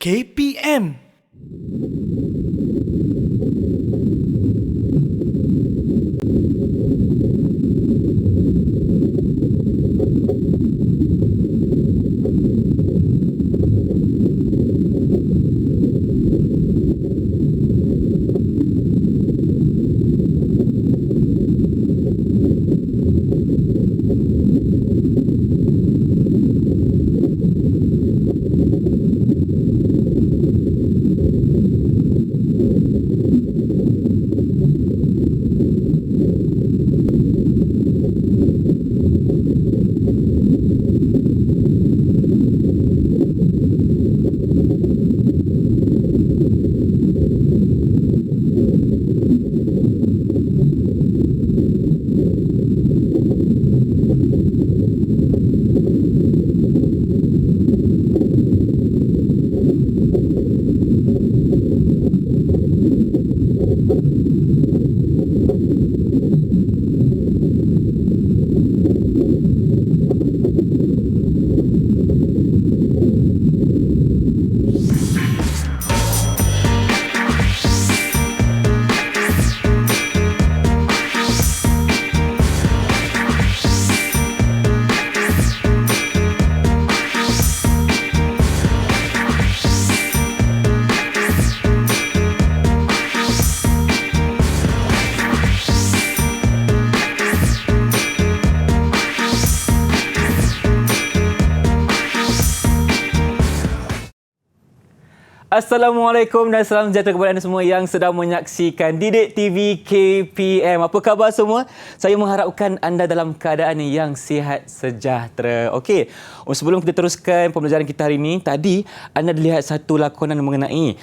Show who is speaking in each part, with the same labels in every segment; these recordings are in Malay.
Speaker 1: KPM.
Speaker 2: Assalamualaikum dan salam sejahtera kepada anda semua yang sedang menyaksikan Didik TV KPM. Apa khabar semua? Saya mengharapkan anda dalam keadaan yang sihat sejahtera. Okey, sebelum kita teruskan pembelajaran kita hari ini, tadi anda lihat satu lakonan mengenai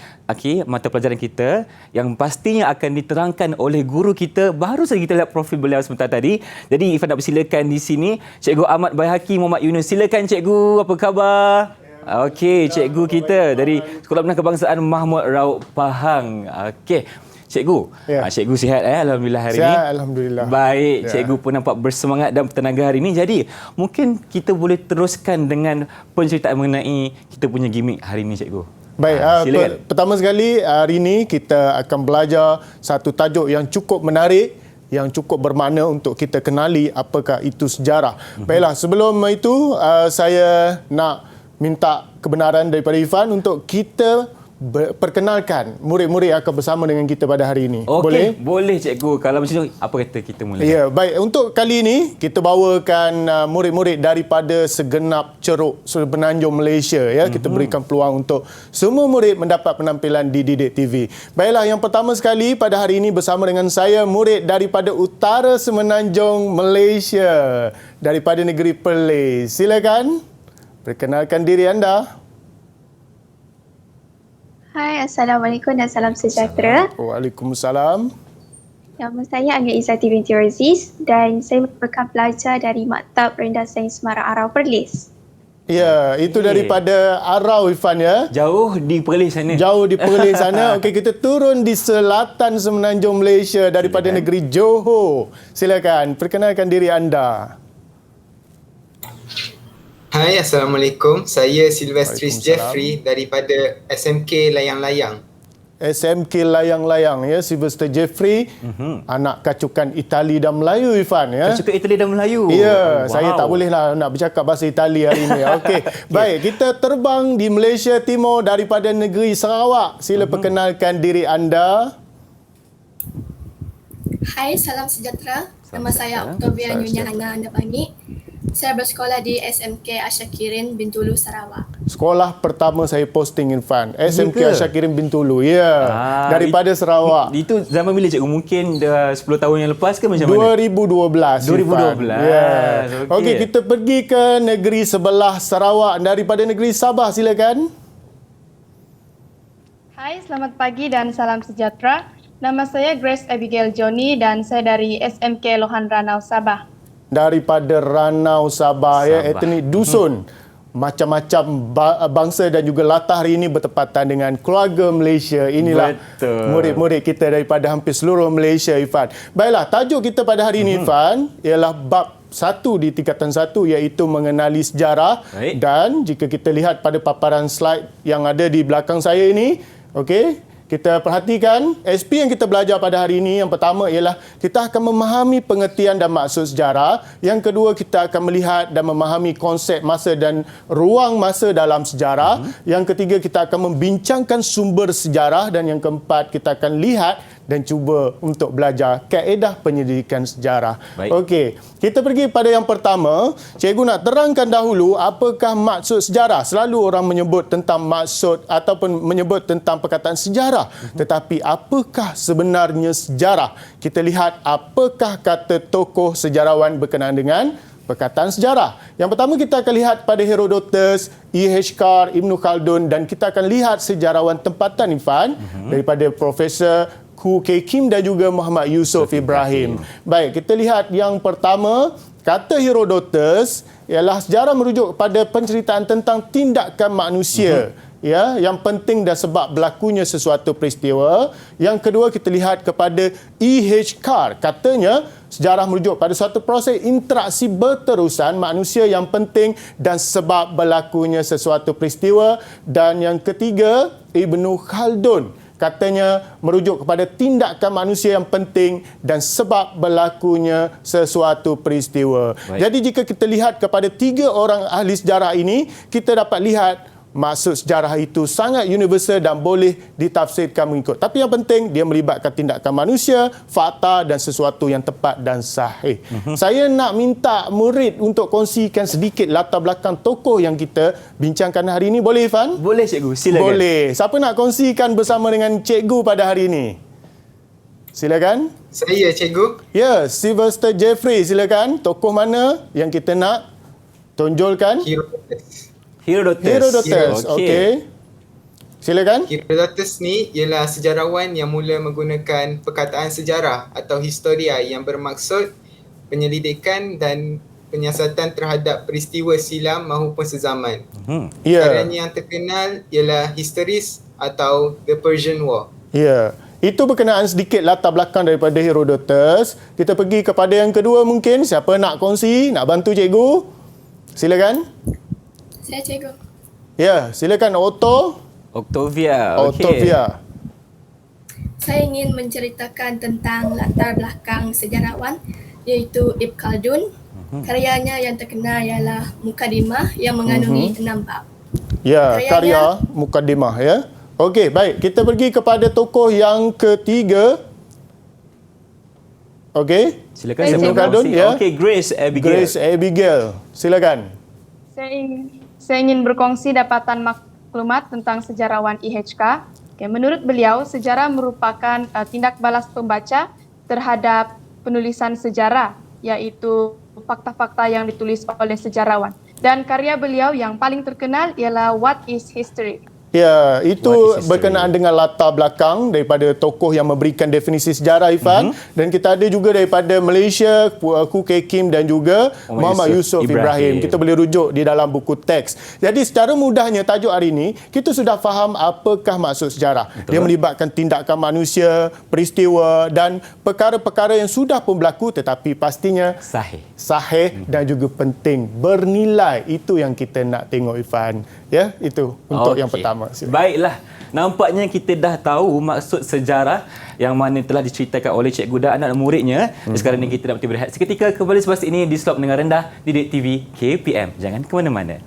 Speaker 2: mata pelajaran kita yang pastinya akan diterangkan oleh guru kita. Baru saja kita lihat profil beliau sebentar tadi. Jadi Ifan nak persilakan di sini Cikgu Ahmad Baihaqi Muhammad Yunus. Silakan cikgu, apa khabar? Okey, cikgu kita dari Sekolah Menengah Kebangsaan Mahmud Raup Pahang. Okey, cikgu. Ya. Cikgu sihat alhamdulillah hari ini.
Speaker 3: Sihat alhamdulillah.
Speaker 2: Baik, cikgu pun nampak bersemangat dan bertenaga hari ini. Jadi, mungkin kita boleh teruskan dengan penceritaan mengenai kita punya gimmick hari ini, cikgu.
Speaker 3: Baik, pertama sekali hari ini kita akan belajar satu tajuk yang cukup menarik, yang cukup bermakna untuk kita kenali apakah itu sejarah. Baiklah, sebelum itu saya nak minta kebenaran daripada Ifan untuk kita perkenalkan murid-murid yang akan bersama dengan kita pada hari ini.
Speaker 2: Okey,
Speaker 3: boleh?
Speaker 2: Boleh cikgu. Kalau macam tu, apa kata kita mula?
Speaker 3: Ya, baik. Untuk kali ini, kita bawakan murid-murid daripada segenap ceruk Semenanjung Malaysia. Ya, kita berikan peluang untuk semua murid mendapat penampilan di Didik TV. Baiklah, yang pertama sekali pada hari ini bersama dengan saya, murid daripada Utara Semenanjung Malaysia, daripada negeri Perlis. Silakan. Perkenalkan diri anda.
Speaker 4: Hai, Assalamualaikum dan salam sejahtera.
Speaker 3: Waalaikumsalam.
Speaker 4: Nama saya Angga Izzati binti Aziz dan saya merupakan pelajar dari Maktab Rendah Sains Semarang Arau Perlis.
Speaker 3: Ya, itu daripada Arau Ifan ya.
Speaker 2: Jauh di Perlis sana.
Speaker 3: Jauh di Perlis sana. Okey, kita turun di selatan Semenanjung Malaysia daripada negeri Johor. Silakan, perkenalkan diri anda.
Speaker 5: Hai, Assalamualaikum. Saya Silvestris Jeffrey daripada SMK Layang-Layang.
Speaker 3: SMK Layang-Layang ya, Sylvester Jeffrey, anak kacukan Itali dan Melayu Ifan ya.
Speaker 2: Kacukan Itali dan Melayu.
Speaker 3: Ya, saya tak bolehlah nak bercakap bahasa Itali hari ini. Okey. Baik, kita terbang di Malaysia Timur daripada negeri Sarawak. Sila perkenalkan diri anda.
Speaker 6: Hai, salam sejahtera. Nama saya Octavia Nyonya Hana Andapani. Saya bersekolah di SMK Asyakirin Bintulu, Sarawak.
Speaker 3: Sekolah pertama saya posting Irfan, SMK Asyakirin Bintulu. Ya, daripada Sarawak.
Speaker 2: Itu zaman bila cikgu? Mungkin dah 10 tahun yang lepas ke macam mana?
Speaker 3: 2012.
Speaker 2: 2012.
Speaker 3: Ya. Okey, kita pergi ke negeri sebelah Sarawak, daripada negeri Sabah. Silakan.
Speaker 7: Hai, selamat pagi dan salam sejahtera. Nama saya Grace Abigail Johnny dan saya dari SMK Lohan Ranau, Sabah.
Speaker 3: Daripada Ranau, Sabah. Ya, etnik dusun. Macam-macam bangsa dan juga latar hari ini bertepatan dengan keluarga Malaysia. Inilah murid-murid kita daripada hampir seluruh Malaysia, Ifan. Baiklah, tajuk kita pada hari ini, Ifan, ialah bab satu di tingkatan 1 iaitu mengenali sejarah.
Speaker 2: Baik.
Speaker 3: Dan jika kita lihat pada paparan slide yang ada di belakang saya ini, okey, kita perhatikan SP yang kita belajar pada hari ini. Yang pertama ialah kita akan memahami pengertian dan maksud sejarah. Yang kedua, kita akan melihat dan memahami konsep masa dan ruang masa dalam sejarah. Yang ketiga, kita akan membincangkan sumber sejarah. Dan yang keempat, kita akan lihat dan cuba untuk belajar kaedah penyelidikan sejarah.
Speaker 2: Baik.
Speaker 3: Okey, kita pergi pada yang pertama. Cikgu nak terangkan dahulu apakah maksud sejarah. Selalu orang menyebut tentang maksud ataupun menyebut tentang perkataan sejarah. Tetapi apakah sebenarnya sejarah? Kita lihat apakah kata tokoh sejarawan berkenaan dengan perkataan sejarah. Yang pertama kita akan lihat pada Herodotus, E.H. Carr, Ibn Khaldun dan kita akan lihat sejarawan tempatan Irfan daripada Profesor Khoo Kay Kim dan juga Muhammad Yusof Ibrahim. Baik, kita lihat yang pertama, kata Herodotus ialah sejarah merujuk kepada penceritaan tentang tindakan manusia. Ya, yang penting dan sebab berlakunya sesuatu peristiwa. Yang kedua, kita lihat kepada E.H. Carr. Katanya, sejarah merujuk pada suatu proses interaksi berterusan manusia yang penting dan sebab berlakunya sesuatu peristiwa. Dan yang ketiga, Ibn Khaldun. Katanya merujuk kepada tindakan manusia yang penting dan sebab berlakunya sesuatu peristiwa.
Speaker 2: Baik.
Speaker 3: Jadi jika kita lihat kepada 3 orang ahli sejarah ini, kita dapat lihat maksud sejarah itu sangat universal dan boleh ditafsirkan mengikut. Tapi yang penting, dia melibatkan tindakan manusia, fakta dan sesuatu yang tepat dan sahih. Saya nak minta murid untuk kongsikan sedikit latar belakang tokoh yang kita bincangkan hari ini. Boleh, Irfan?
Speaker 2: Boleh cikgu, silakan.
Speaker 3: Boleh. Siapa nak kongsikan bersama dengan cikgu pada hari ini? Silakan.
Speaker 5: Saya cikgu.
Speaker 3: Ya, Sylvester Jeffrey, silakan. Tokoh mana yang kita nak tonjolkan? Herodotus. Okey. Silakan.
Speaker 5: Herodotus ni ialah sejarawan yang mula menggunakan perkataan sejarah atau historia yang bermaksud penyelidikan dan penyiasatan terhadap peristiwa silam maupun sezaman.
Speaker 3: Ya.
Speaker 5: Karya yang terkenal ialah Histories atau The Persian War.
Speaker 3: Ya. Itu berkenaan sedikit latar belakang daripada Herodotus. Kita pergi kepada yang kedua mungkin. Siapa nak kongsi? Nak bantu cikgu? Silakan.
Speaker 6: Saya cikgu.
Speaker 3: Ya, silakan
Speaker 2: Octavia.
Speaker 3: Octavia.
Speaker 6: Saya ingin menceritakan tentang latar belakang sejarawan iaitu Ibn Khaldun. Karyanya yang terkenal ialah Muqaddimah yang mengandungi 6 bab.
Speaker 3: Ya,
Speaker 6: Karyanya-
Speaker 3: karya Muqaddimah ya. Okey, baik. Kita pergi kepada tokoh yang ketiga. Okey.
Speaker 2: Silakan
Speaker 7: Saya
Speaker 2: saya
Speaker 3: Ibn Khaldun
Speaker 2: berkongsi.
Speaker 3: ya.
Speaker 2: Okey, Grace Abigail.
Speaker 3: Grace Abigail. Silakan.
Speaker 7: Saya ingin berkongsi dapatan maklumat tentang sejarawan IHK. Menurut beliau, sejarah merupakan tindak balas pembaca terhadap penulisan sejarah, yaitu fakta-fakta yang ditulis oleh sejarawan. Dan karya beliau yang paling terkenal ialah What is History?
Speaker 3: Ya, itu
Speaker 2: What is history?
Speaker 3: berkenaan dengan latar belakang daripada tokoh yang memberikan definisi sejarah, Irfan. Dan kita ada juga daripada Malaysia, Khoo Kay Kim dan juga Muhammad Yusof Ibrahim. Kita boleh rujuk di dalam buku teks. Jadi secara mudahnya tajuk hari ini, kita sudah faham apakah maksud sejarah.
Speaker 2: Betul.
Speaker 3: Dia melibatkan tindakan manusia, peristiwa dan perkara-perkara yang sudah pun berlaku tetapi pastinya sahih dan juga penting, bernilai. Itu yang kita nak tengok, Irfan. Ya, itu untuk yang pertama.
Speaker 2: Baiklah, nampaknya kita dah tahu maksud sejarah yang mana telah diceritakan oleh cikgu dan anak muridnya. Sekarang ni kita nak berehat seketika, kembali selepas ini di Slot Mendengar Rendah Didik TV KPM. Jangan ke mana-mana.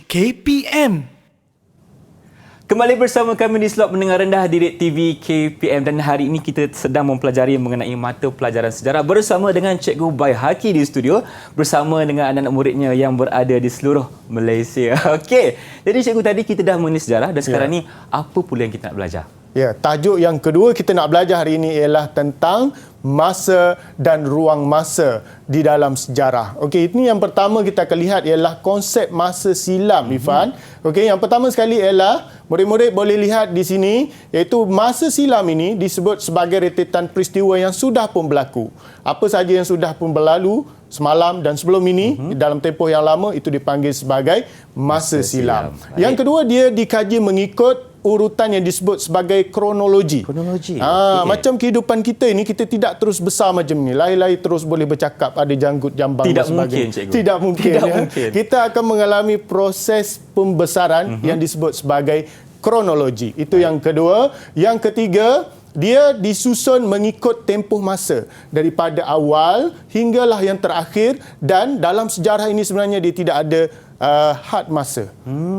Speaker 1: KPM.
Speaker 2: Kembali bersama kami di Slot Mendengar Rendah Didik TV KPM dan hari ini kita sedang mempelajari mengenai mata pelajaran sejarah bersama dengan Cikgu Baihaqi di studio bersama dengan anak-anak muridnya yang berada di seluruh Malaysia. Okey, jadi cikgu tadi kita dah mengenai sejarah dan sekarang ni apa pula yang kita nak belajar?
Speaker 3: Ya, tajuk yang kedua kita nak belajar hari ini ialah tentang masa dan ruang masa di dalam sejarah. Okey, ini yang pertama kita akan lihat ialah konsep masa silam, Ifan. Okey, yang pertama sekali ialah murid-murid boleh lihat di sini iaitu masa silam ini disebut sebagai rentetan peristiwa yang sudah pun berlaku. Apa saja yang sudah pun berlalu semalam dan sebelum ini dalam tempoh yang lama itu dipanggil sebagai masa silam. Yang kedua, dia dikaji mengikut urutan yang disebut sebagai kronologi.
Speaker 2: Kronologi.
Speaker 3: Macam kehidupan kita ini, kita tidak terus besar macam ni. Lahir-lahir terus boleh bercakap, ada janggut jambang
Speaker 2: Tidak
Speaker 3: dan sebagainya.
Speaker 2: mungkin, cikgu.
Speaker 3: Tidak mungkin.
Speaker 2: Tidak
Speaker 3: ya.
Speaker 2: mungkin.
Speaker 3: Kita akan mengalami proses pembesaran yang disebut sebagai kronologi. Itu yang kedua. Yang ketiga, dia disusun mengikut tempoh masa daripada awal hinggalah yang terakhir, dan dalam sejarah ini sebenarnya dia tidak ada had masa.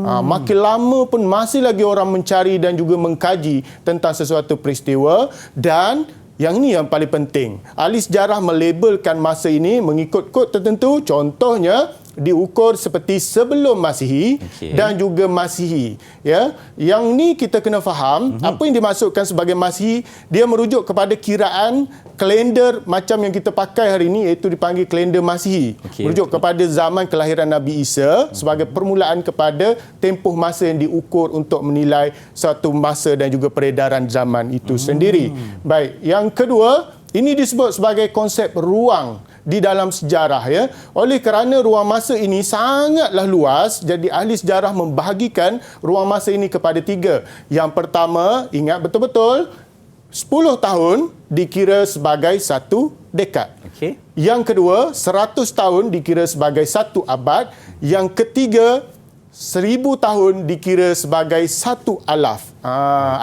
Speaker 3: Makin lama pun masih lagi orang mencari dan juga mengkaji tentang sesuatu peristiwa, dan yang ini yang paling penting. Ahli sejarah melabelkan masa ini mengikut kod tertentu, contohnya diukur seperti sebelum Masihi dan juga Masihi. Ya, yang ni kita kena faham apa yang dimaksudkan sebagai Masihi. Dia merujuk kepada kiraan kalender macam yang kita pakai hari ini, iaitu dipanggil kalender Masihi. Merujuk kepada zaman kelahiran Nabi Isa sebagai permulaan kepada tempoh masa yang diukur untuk menilai satu masa dan juga peredaran zaman itu sendiri. Baik, yang kedua, ini disebut sebagai konsep ruang di dalam sejarah, ya. Oleh kerana ruang masa ini sangatlah luas, jadi ahli sejarah membahagikan ruang masa ini kepada 3. Yang pertama, ingat betul-betul, 10 tahun dikira sebagai 1 dekad. Yang kedua, 100 tahun dikira sebagai 1 abad. Yang ketiga, 1000 tahun dikira sebagai 1 alaf.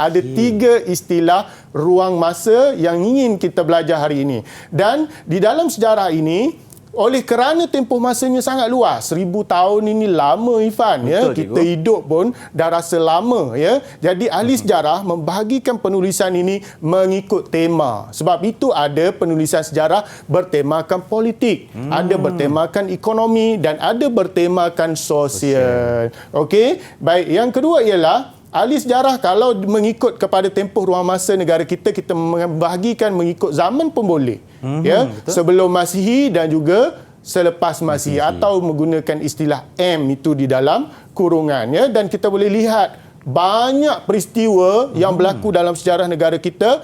Speaker 3: Ada 3 istilah ruang masa yang ingin kita belajar hari ini. Dan di dalam sejarah ini, oleh kerana tempoh masanya sangat luas, 1000 tahun ini lama, Ifan. Ya, kita hidup pun dah rasa lama. Ya, jadi ahli sejarah membahagikan penulisan ini mengikut tema. Sebab itu ada penulisan sejarah bertemakan politik, ada bertemakan ekonomi dan ada bertemakan sosial. Okey, baik. Yang kedua ialah ahli sejarah kalau mengikut kepada tempoh ruang masa negara kita, kita membahagikan mengikut zaman pun boleh. Ya, sebelum Masihi dan juga selepas Masihi, atau menggunakan istilah M itu di dalam kurungan, ya. Dan kita boleh lihat banyak peristiwa yang berlaku dalam sejarah negara kita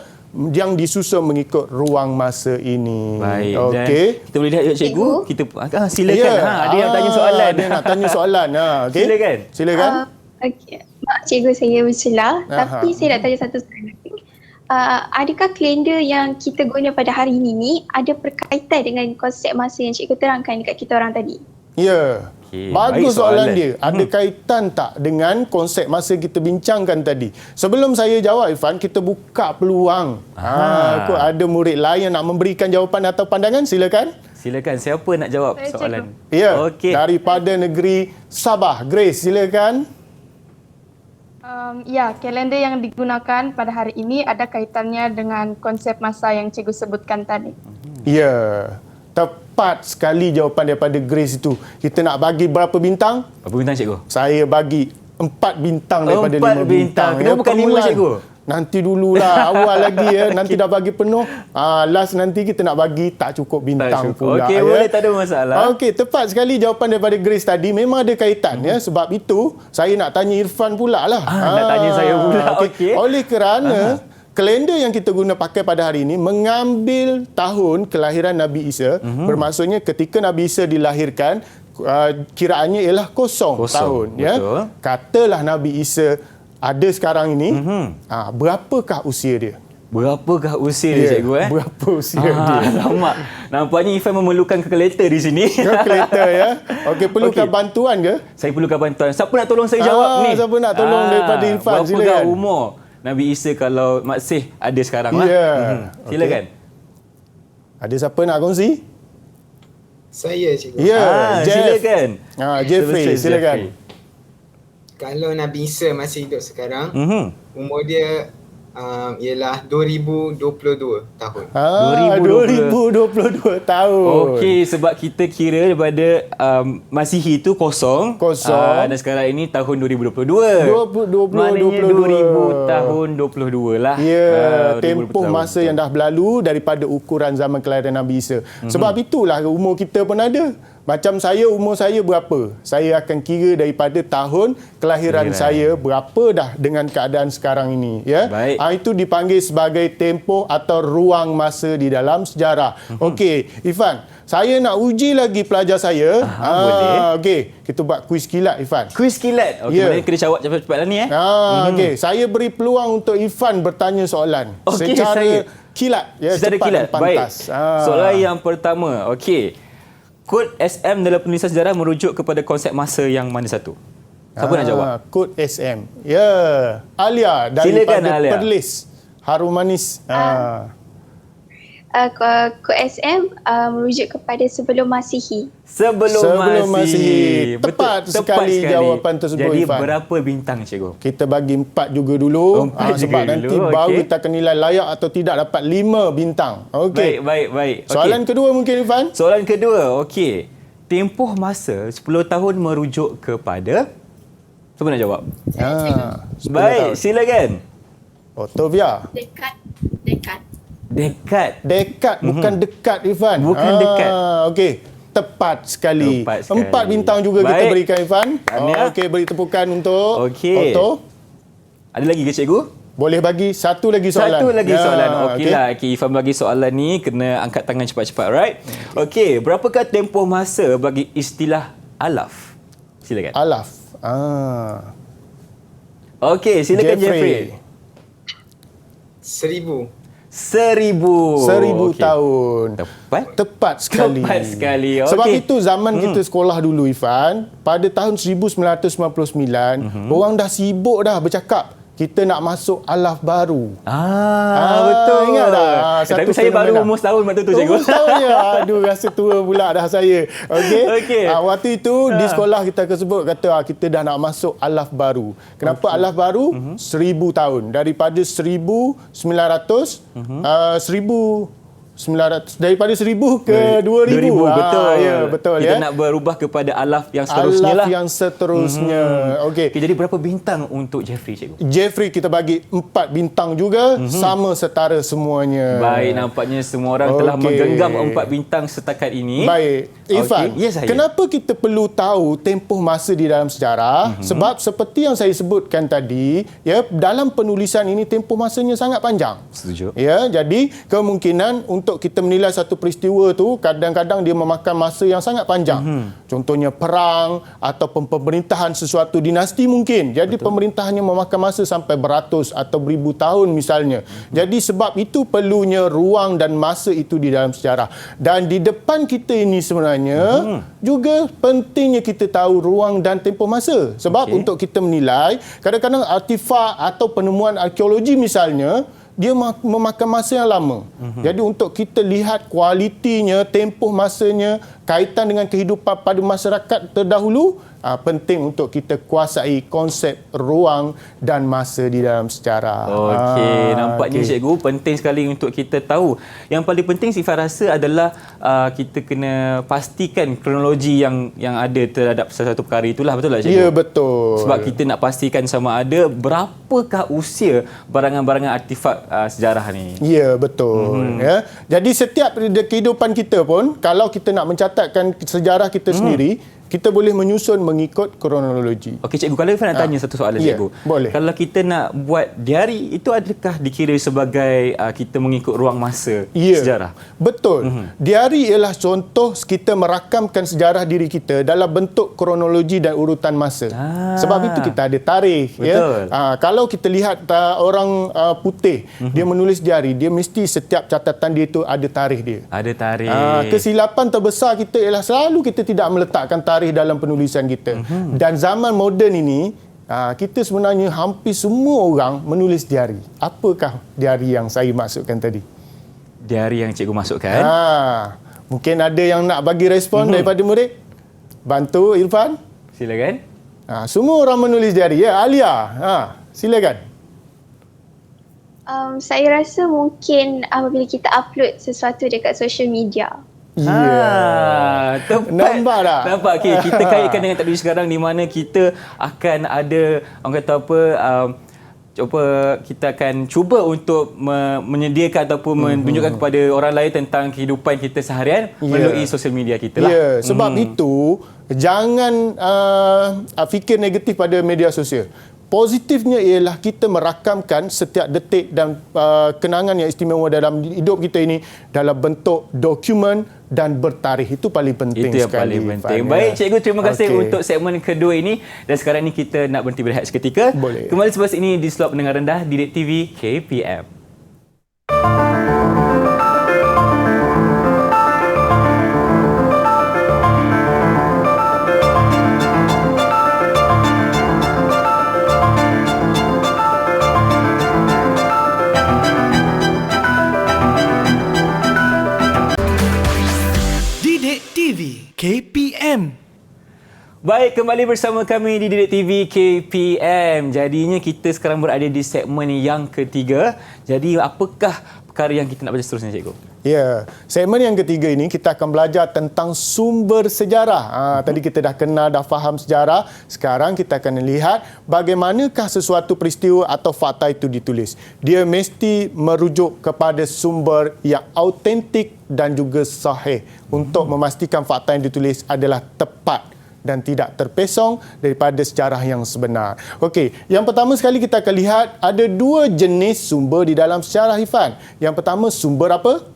Speaker 3: yang disusun mengikut ruang masa ini.
Speaker 2: Baik.
Speaker 3: Okey.
Speaker 2: Kita boleh lihat, cikgu. Kita silakan. Ada yang tanya soalan.
Speaker 3: Dia nak tanya soalan. Okay. Silakan.
Speaker 4: Okey. Mak cikgu, saya bersela, tapi saya nak tanya satu soalan lagi. Adakah kalender yang kita guna pada hari ini ni ada berkaitan dengan konsep masa yang cikgu terangkan dekat kita orang tadi?
Speaker 3: Ya. Bagus soalan dia. Ada kaitan tak dengan konsep masa kita bincangkan tadi? Sebelum saya jawab, Ifan, kita buka peluang. Kok ada murid lain yang nak memberikan jawapan atau pandangan? Silakan.
Speaker 2: Silakan. Siapa nak jawab soalan?
Speaker 3: Ya. Daripada negeri Sabah. Grace, silakan.
Speaker 7: Ya, kalender yang digunakan pada hari ini ada kaitannya dengan konsep masa yang cikgu sebutkan tadi.
Speaker 3: Ya, tepat sekali jawapan daripada Grace itu. Kita nak bagi berapa bintang?
Speaker 2: Berapa bintang, cikgu?
Speaker 3: Saya bagi 4 bintang daripada 5 bintang.
Speaker 2: Kenapa bukan 5, cikgu?
Speaker 3: Nanti dululah, awal lagi ya. Nanti dah bagi penuh. Last nanti kita nak bagi tak cukup bintang pula.
Speaker 2: Okey, boleh, tak ada masalah.
Speaker 3: Okey, tepat sekali jawapan daripada Grace tadi. Memang ada kaitan ya. Sebab itu saya nak tanya Irfan pula lah.
Speaker 2: Nak tanya saya pula. Okey.
Speaker 3: Oleh kerana kalender yang kita guna pakai pada hari ini mengambil tahun kelahiran Nabi Isa. Bermaksudnya ketika Nabi Isa dilahirkan, kiraannya ialah kosong tahun. Ya. Katalah Nabi Isa ada sekarang ini, berapakah usia dia?
Speaker 2: Berapakah usia dia, cikgu?
Speaker 3: Berapa usia dia?
Speaker 2: Alamak. Nampaknya Ifan memerlukan kalkulator di sini.
Speaker 3: Kalkulator ya. Okey, perlukan bantuan ke?
Speaker 2: Saya perlukan bantuan. Siapa nak tolong saya jawab ni?
Speaker 3: Siapa nak tolong daripada Irfan? Silakan.
Speaker 2: Berapakah umur Nabi Isa kalau masih ada sekarang lah? Silakan.
Speaker 3: Ada siapa nak kongsi?
Speaker 5: Saya, cikgu.
Speaker 2: Silakan.
Speaker 3: Jeffrey, silakan.
Speaker 5: Kalau Nabi Isa masih hidup sekarang, umur dia ialah 2022 tahun.
Speaker 3: 2022 tahun.
Speaker 2: Okey, sebab kita kira daripada Masihi itu kosong. Dan sekarang ini tahun 2022.
Speaker 3: 2022.
Speaker 2: Maknanya 2000 tahun 22 lah.
Speaker 3: Ya,
Speaker 2: 2000
Speaker 3: tempoh
Speaker 2: tahun.
Speaker 3: masa yang dah berlalu daripada ukuran zaman kelahiran Nabi Isa. Sebab itulah umur kita pun ada. Macam saya, umur saya berapa? Saya akan kira daripada tahun kelahiran saya berapa dah dengan keadaan sekarang ini. Ya?
Speaker 2: Baik.
Speaker 3: Itu dipanggil sebagai tempoh atau ruang masa di dalam sejarah. Okey, Irfan, saya nak uji lagi pelajar saya.
Speaker 2: Boleh.
Speaker 3: Okey, kita buat kuis kilat, Irfan.
Speaker 2: Kuis kilat. Okey, maknanya kena jawab cepat-cepat lah ni
Speaker 3: Okey, saya beri peluang untuk Irfan bertanya soalan
Speaker 2: Okey,
Speaker 3: secara kilat, ya,
Speaker 2: secara
Speaker 3: cepat
Speaker 2: kilat.
Speaker 3: dan pantas.
Speaker 2: Baik. Soalan yang pertama. Okey. Kod SM dalam penulisan sejarah merujuk kepada konsep masa yang mana satu? Siapa nak jawab?
Speaker 3: Kod SM. Ya, Alia
Speaker 2: Silakan,
Speaker 3: daripada
Speaker 2: Alia.
Speaker 3: Perlis. Harum Manis.
Speaker 4: Kod SM merujuk kepada sebelum Masihi.
Speaker 2: Sebelum Masihi.
Speaker 3: Tepat sekali jawapan tersebut,
Speaker 2: Jadi
Speaker 3: Irfan.
Speaker 2: berapa bintang, cikgu?
Speaker 3: Kita bagi 4 juga dulu.
Speaker 2: 4 juga
Speaker 3: sebab
Speaker 2: dulu,
Speaker 3: nanti baru
Speaker 2: okey.
Speaker 3: kita akan nilai layak atau tidak dapat 5 bintang. Okey.
Speaker 2: Baik.
Speaker 3: Soalan kedua mungkin, Irfan.
Speaker 2: Soalan kedua. Okey. Tempoh masa 10 tahun merujuk kepada... Siapa nak jawab?
Speaker 3: 10
Speaker 2: Baik,
Speaker 3: tahun.
Speaker 2: silakan.
Speaker 3: Otovia.
Speaker 6: Dekat.
Speaker 3: Dekat, bukan dekat, Irfan.
Speaker 2: Bukan dekat.
Speaker 3: Okey. Tepat sekali.
Speaker 2: Tepat sekali.
Speaker 3: 4 bintang juga kita
Speaker 2: Baik.
Speaker 3: berikan, Irfan.
Speaker 2: Tahniah.
Speaker 3: Okey, beri tepukan untuk
Speaker 2: Okey.
Speaker 3: Otto.
Speaker 2: Ada lagi ke, cikgu?
Speaker 3: Boleh bagi satu lagi soalan.
Speaker 2: Satu lagi soalan.
Speaker 3: okey.
Speaker 2: Okeylah. Okay, Ifan bagi soalan ni kena angkat tangan cepat-cepat, right? Okey, berapakah tempoh masa bagi istilah alaf? Silakan.
Speaker 3: Alaf.
Speaker 2: Okey, silakan Jeffrey.
Speaker 5: 1000.
Speaker 2: 1000
Speaker 3: 1000
Speaker 2: Okey.
Speaker 3: tahun.
Speaker 2: Tepat
Speaker 3: sekali.
Speaker 2: Tepat sekali. Okey.
Speaker 3: Sebab itu zaman kita sekolah dulu, Ifan, pada tahun 1999, orang dah sibuk dah bercakap kita nak masuk alaf baru.
Speaker 2: Betul.
Speaker 3: Ingat tak?
Speaker 2: Tapi saya baru umur setahun waktu tu, cikgu.
Speaker 3: Umur setahun je. Aduh, rasa tua pula dah saya. Okey.
Speaker 2: Okey.
Speaker 3: Waktu itu di sekolah kita sebut kata kita dah nak masuk alaf baru. Kenapa alaf baru? 1000 tahun. Daripada 1900 daripada 1000 ke 2000.
Speaker 2: Betul.
Speaker 3: Ya, betul
Speaker 2: Kita
Speaker 3: ya.
Speaker 2: nak berubah kepada alaf yang seterusnya
Speaker 3: Alaf
Speaker 2: lah.
Speaker 3: yang seterusnya. Okey.
Speaker 2: Okey, jadi berapa bintang untuk Jeffrey, cikgu?
Speaker 3: Jeffrey kita bagi 4 bintang juga, sama setara semuanya.
Speaker 2: Baik, nampaknya semua orang telah
Speaker 3: Okey.
Speaker 2: menggenggam 4 bintang setakat ini.
Speaker 3: Baik. Irfan,
Speaker 2: Okey. Ya, saya.
Speaker 3: kenapa kita perlu tahu tempoh masa di dalam sejarah? Sebab seperti yang saya sebutkan tadi, ya, dalam penulisan ini tempoh masanya sangat panjang.
Speaker 2: Setuju.
Speaker 3: Ya, jadi kemungkinan untuk kita menilai satu peristiwa tu kadang-kadang dia memakan masa yang sangat panjang. Contohnya perang ataupun pemerintahan sesuatu dinasti mungkin. Jadi pemerintahannya memakan masa sampai beratus atau beribu tahun misalnya. Jadi sebab itu perlunya ruang dan masa itu di dalam sejarah. Dan di depan kita ini sebenarnya juga pentingnya kita tahu ruang dan tempoh masa. Sebab untuk kita menilai, kadang-kadang artifak atau penemuan arkeologi misalnya, dia memakan masa yang lama. Jadi untuk kita lihat kualitinya, tempoh masanya, kaitan dengan kehidupan pada masyarakat terdahulu, penting untuk kita kuasai konsep ruang dan masa di dalam sejarah.
Speaker 2: Okey, nampaknya cikgu penting sekali untuk kita tahu. Yang paling penting Sifat rasa adalah kita kena pastikan kronologi yang ada terhadap sesuatu perkara itulah, betul tak cikgu?
Speaker 3: Ya, betul.
Speaker 2: Sebab kita nak pastikan sama ada berapakah usia barangan-barangan artifak sejarah ni.
Speaker 3: Ya, betul. Ya. Jadi setiap kehidupan kita pun, kalau kita nak mencatatkan sejarah kita sendiri, kita boleh menyusun mengikut kronologi.
Speaker 2: Okey cikgu, kalau Irfan nak tanya satu soalan
Speaker 3: ya,
Speaker 2: cikgu.
Speaker 3: boleh.
Speaker 2: Kalau kita nak buat diari, itu adakah dikira sebagai kita mengikut ruang masa sejarah?
Speaker 3: Betul. Diari ialah contoh kita merakamkan sejarah diri kita dalam bentuk kronologi dan urutan masa. Sebab itu kita ada tarikh.
Speaker 2: Betul.
Speaker 3: Ya? Kalau kita lihat orang putih, dia menulis diari, dia mesti setiap catatan dia itu ada tarikh dia.
Speaker 2: Ada tarikh.
Speaker 3: Kesilapan terbesar kita ialah selalu kita tidak meletakkan tarikh dalam penulisan kita. Dan zaman moden ini, kita sebenarnya hampir semua orang menulis diari. Apakah diari yang saya maksudkan tadi?
Speaker 2: Diari yang cikgu masukkan.
Speaker 3: Mungkin ada yang nak bagi respon daripada murid. Bantu Irfan.
Speaker 2: Silakan.
Speaker 3: Semua orang menulis diari. Ya, Alia. Silakan.
Speaker 4: Saya rasa mungkin apabila kita upload sesuatu dekat social media.
Speaker 2: Tepat.
Speaker 3: Nampak tak?
Speaker 2: Nampak. Okay, kita kaitkan dengan teknologi sekarang di mana kita akan ada, orang kata apa, kita akan cuba untuk menyediakan ataupun menunjukkan kepada orang lain tentang kehidupan kita seharian melalui sosial media kita lah.
Speaker 3: Ya, sebab itu jangan fikir negatif pada media sosial. Positifnya ialah kita merakamkan setiap detik dan kenangan yang istimewa dalam hidup kita ini dalam bentuk dokumen dan bertarikh. Itu paling penting
Speaker 2: Itu yang
Speaker 3: sekali.
Speaker 2: paling penting. Baik, cikgu, terima kasih
Speaker 3: Okey.
Speaker 2: untuk segmen kedua ini. Dan sekarang ini kita nak berhenti berehat seketika.
Speaker 3: Boleh.
Speaker 2: Kembali selepas ini di slot pendengar rendah Didik TV KPM.
Speaker 1: Didik TV KPM.
Speaker 2: Baik, kembali bersama kami di Didik TV KPM. Jadinya kita sekarang berada di segmen yang ketiga. Jadi apakah perkara yang kita nak baca seterusnya, cikgu?
Speaker 3: Ya, segmen yang ketiga ini kita akan belajar tentang sumber sejarah. Tadi kita dah kenal, dah faham sejarah. Sekarang kita akan lihat bagaimanakah sesuatu peristiwa atau fakta itu ditulis. Dia mesti merujuk kepada sumber yang autentik dan juga sahih untuk memastikan fakta yang ditulis adalah tepat dan tidak terpesong daripada sejarah yang sebenar. Okey, yang pertama sekali kita akan lihat ada dua jenis sumber di dalam sejarah, Ifan. Yang pertama sumber apa?